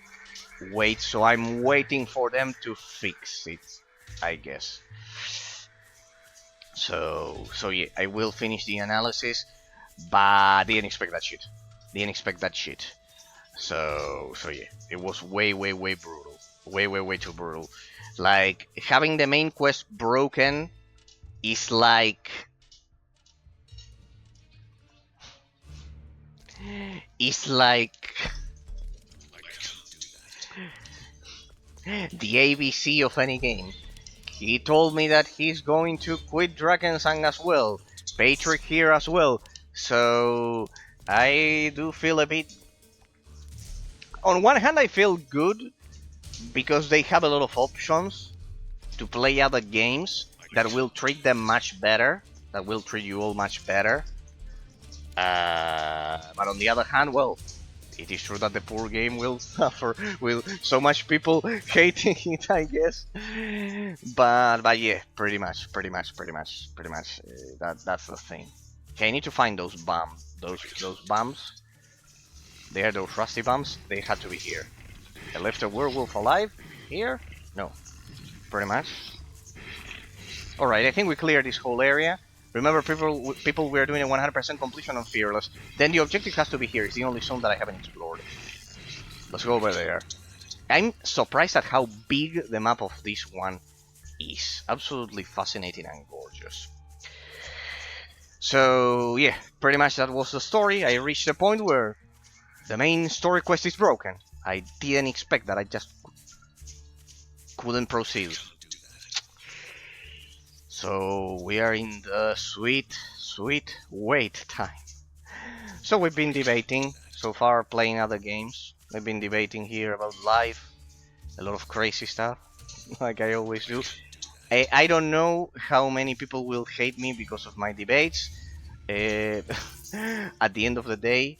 wait, so I'm waiting for them to fix it, I guess. So yeah, I will finish the analysis, but didn't expect that shit. So yeah, it was way brutal, way too brutal. Like having the main quest broken is like the ABC of any game. He told me that he's going to quit Drakensang as well. Patrick here as well. So I do feel a bit. On one hand, I feel good because they have a lot of options to play other games that will treat them much better, that will treat you all much better. But on the other hand, well, it is true that the poor game will suffer with so much people hating it, I guess. But yeah, pretty much. That's the thing. Okay, I need to find those bombs. They are those rusty bombs. They had to be here. I left a werewolf alive here. No, pretty much. All right, I think we cleared this whole area. Remember, people, we are doing a 100% completion on Fearless. Then the objective has to be here. It's the only zone that I haven't explored. Let's go over there. I'm surprised at how big the map of this one is. Absolutely fascinating and gorgeous. So, yeah, pretty much that was the story. I reached a point where the main story quest is broken. I didn't expect that. I just couldn't proceed. So we are in the sweet wait time. So we've been debating so far, playing other games. We've been debating here about life, a lot of crazy stuff, like I always do. I don't know how many people will hate me because of my debates at the end of the day,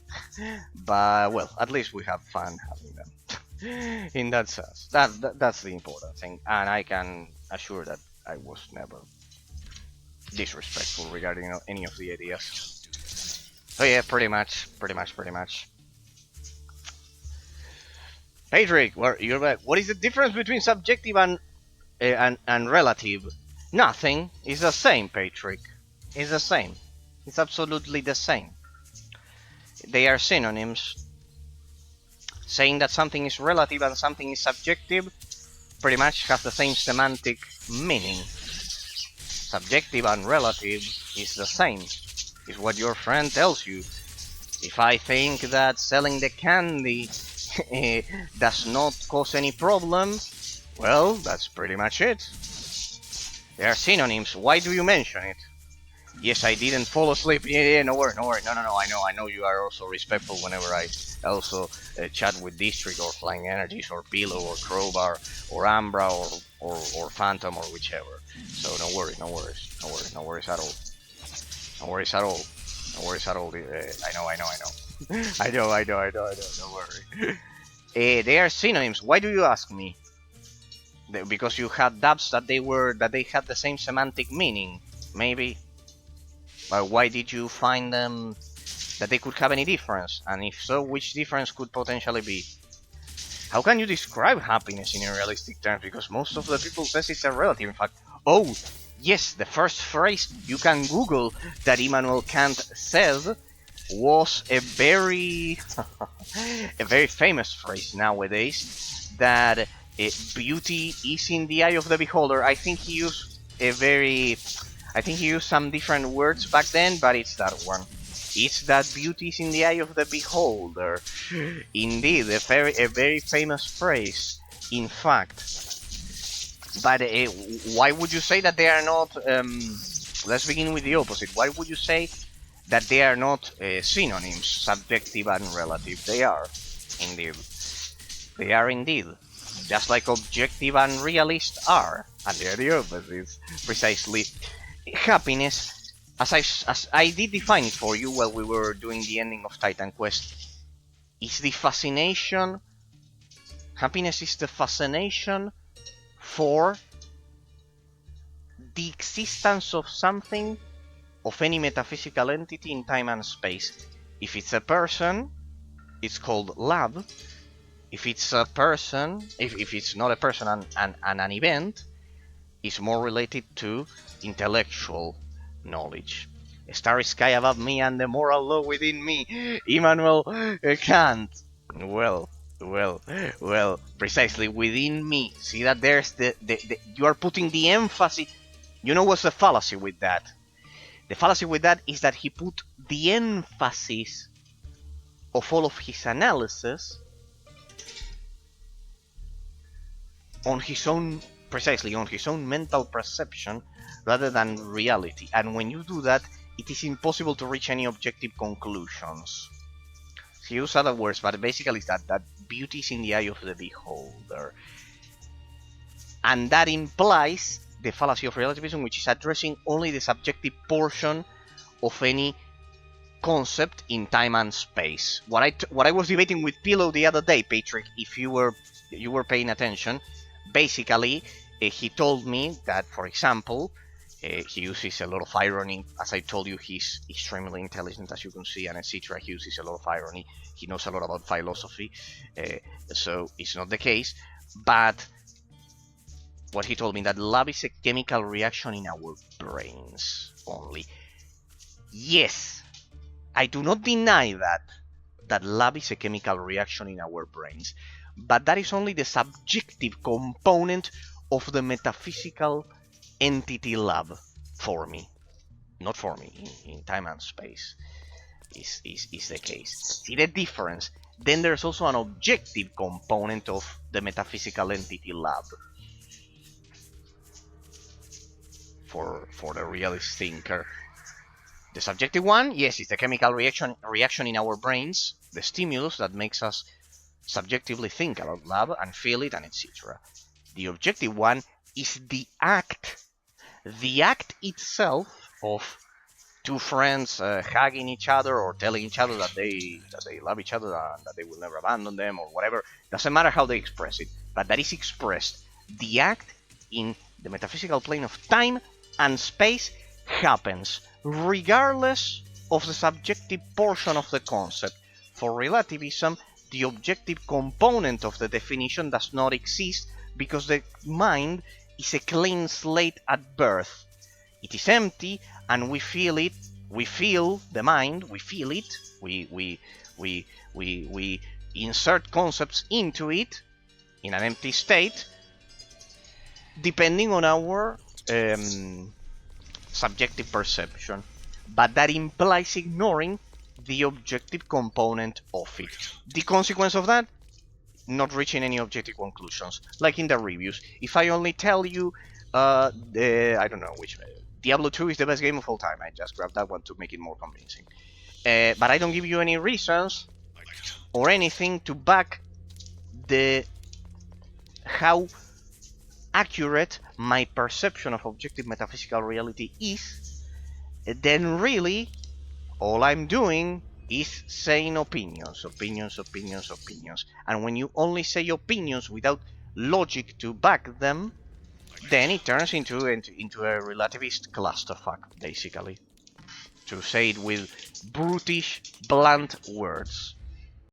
but well, at least we have fun having them. In that sense, that's the important thing, and I can assure that I was never disrespectful regarding any of the ideas. So yeah, pretty much. Patrick, you're back. What is the difference between subjective and relative? Nothing. It's the same, Patrick. It's the same. It's absolutely the same. They are synonyms. Saying that something is relative and something is subjective pretty much has the same semantic meaning. Subjective and relative is the same. Is what your friend tells you. If I think that selling the candy does not cause any problem, well, that's pretty much it. They are synonyms. Why do you mention it? Yes, I didn't fall asleep. Yeah, no worry. No, I know you are also respectful whenever I also chat with District or Flying Energies or Pillow or Crowbar or Ambra or Phantom or whichever. So no worries at all. No worries at all. I know. Don't worry. They are synonyms. Why do you ask me? Because you had dubs that they had the same semantic meaning, maybe. But why did you find them that they could have any difference? And if so, which difference could potentially be? How can you describe happiness in realistic terms? Because most of the people says it's a relative. In fact, oh, yes, the first phrase you can Google that Immanuel Kant said was a very a very famous phrase nowadays, that beauty is in the eye of the beholder. I think he used some different words back then, but it's that one. It's that beauty is in the eye of the beholder. Indeed, a very famous phrase, in fact. But why would you say that they are not? Let's begin with the opposite. Why would you say that they are not synonyms, subjective and relative? They are, indeed. They are indeed. Just like objective and realist are, and they are the opposites, precisely. Happiness, as I did define it for you while we were doing the ending of Titan Quest, is the fascination. Happiness is the fascination for the existence of something, of any metaphysical entity in time and space. If it's a person, it's called love. If it's a person, if it's not a person and an event, it's more related to intellectual knowledge. A starry sky above me and the moral law within me. Immanuel Kant. Well, precisely within me. See that there's the you are putting the emphasis. You know what's the fallacy with that? The fallacy with that is that he put the emphasis of all of his analysis on his own, precisely on his own mental perception rather than reality. And when you do that, it is impossible to reach any objective conclusions. He used other words, but basically it's that beauty is in the eye of the beholder. And that implies the fallacy of relativism, which is addressing only the subjective portion of any concept in time and space. What I was debating with Pillow the other day, Patrick, if you were paying attention, basically he told me that, for example, he uses a lot of irony. As I told you, he's extremely intelligent, as you can see, and etc. He uses a lot of irony. He knows a lot about philosophy, so it's not the case. But what he told me, that love is a chemical reaction in our brains only. Yes, I do not deny that love is a chemical reaction in our brains, but that is only the subjective component of the metaphysical entity love for me. Not for me, in time and space is the case. See the difference? Then there's also an objective component of the metaphysical entity love for the realist thinker. The subjective one, yes, it's the chemical reaction in our brains, the stimulus that makes us subjectively think about love and feel it and etc. The objective one is the act itself of two friends hugging each other or telling each other that they love each other and that they will never abandon them or whatever. Doesn't matter how they express it, but that is expressed. The act in the metaphysical plane of time and space happens regardless of the subjective portion of the concept. For relativism, the objective component of the definition does not exist because the mind is a clean slate at birth. It is empty, and we feel it. We feel the mind. We feel it. We insert concepts into it in an empty state, depending on our subjective perception. But that implies ignoring the objective component of it. The consequence of that, not reaching any objective conclusions. Like in the reviews, if I only tell you, I don't know which, Diablo 2 is the best game of all time, I just grabbed that one to make it more convincing. But I don't give you any reasons or anything to back how accurate my perception of objective metaphysical reality is, then really all I'm doing is saying opinions. And when you only say opinions without logic to back them, then it turns into a relativist clusterfuck, basically. To say it with brutish, blunt words.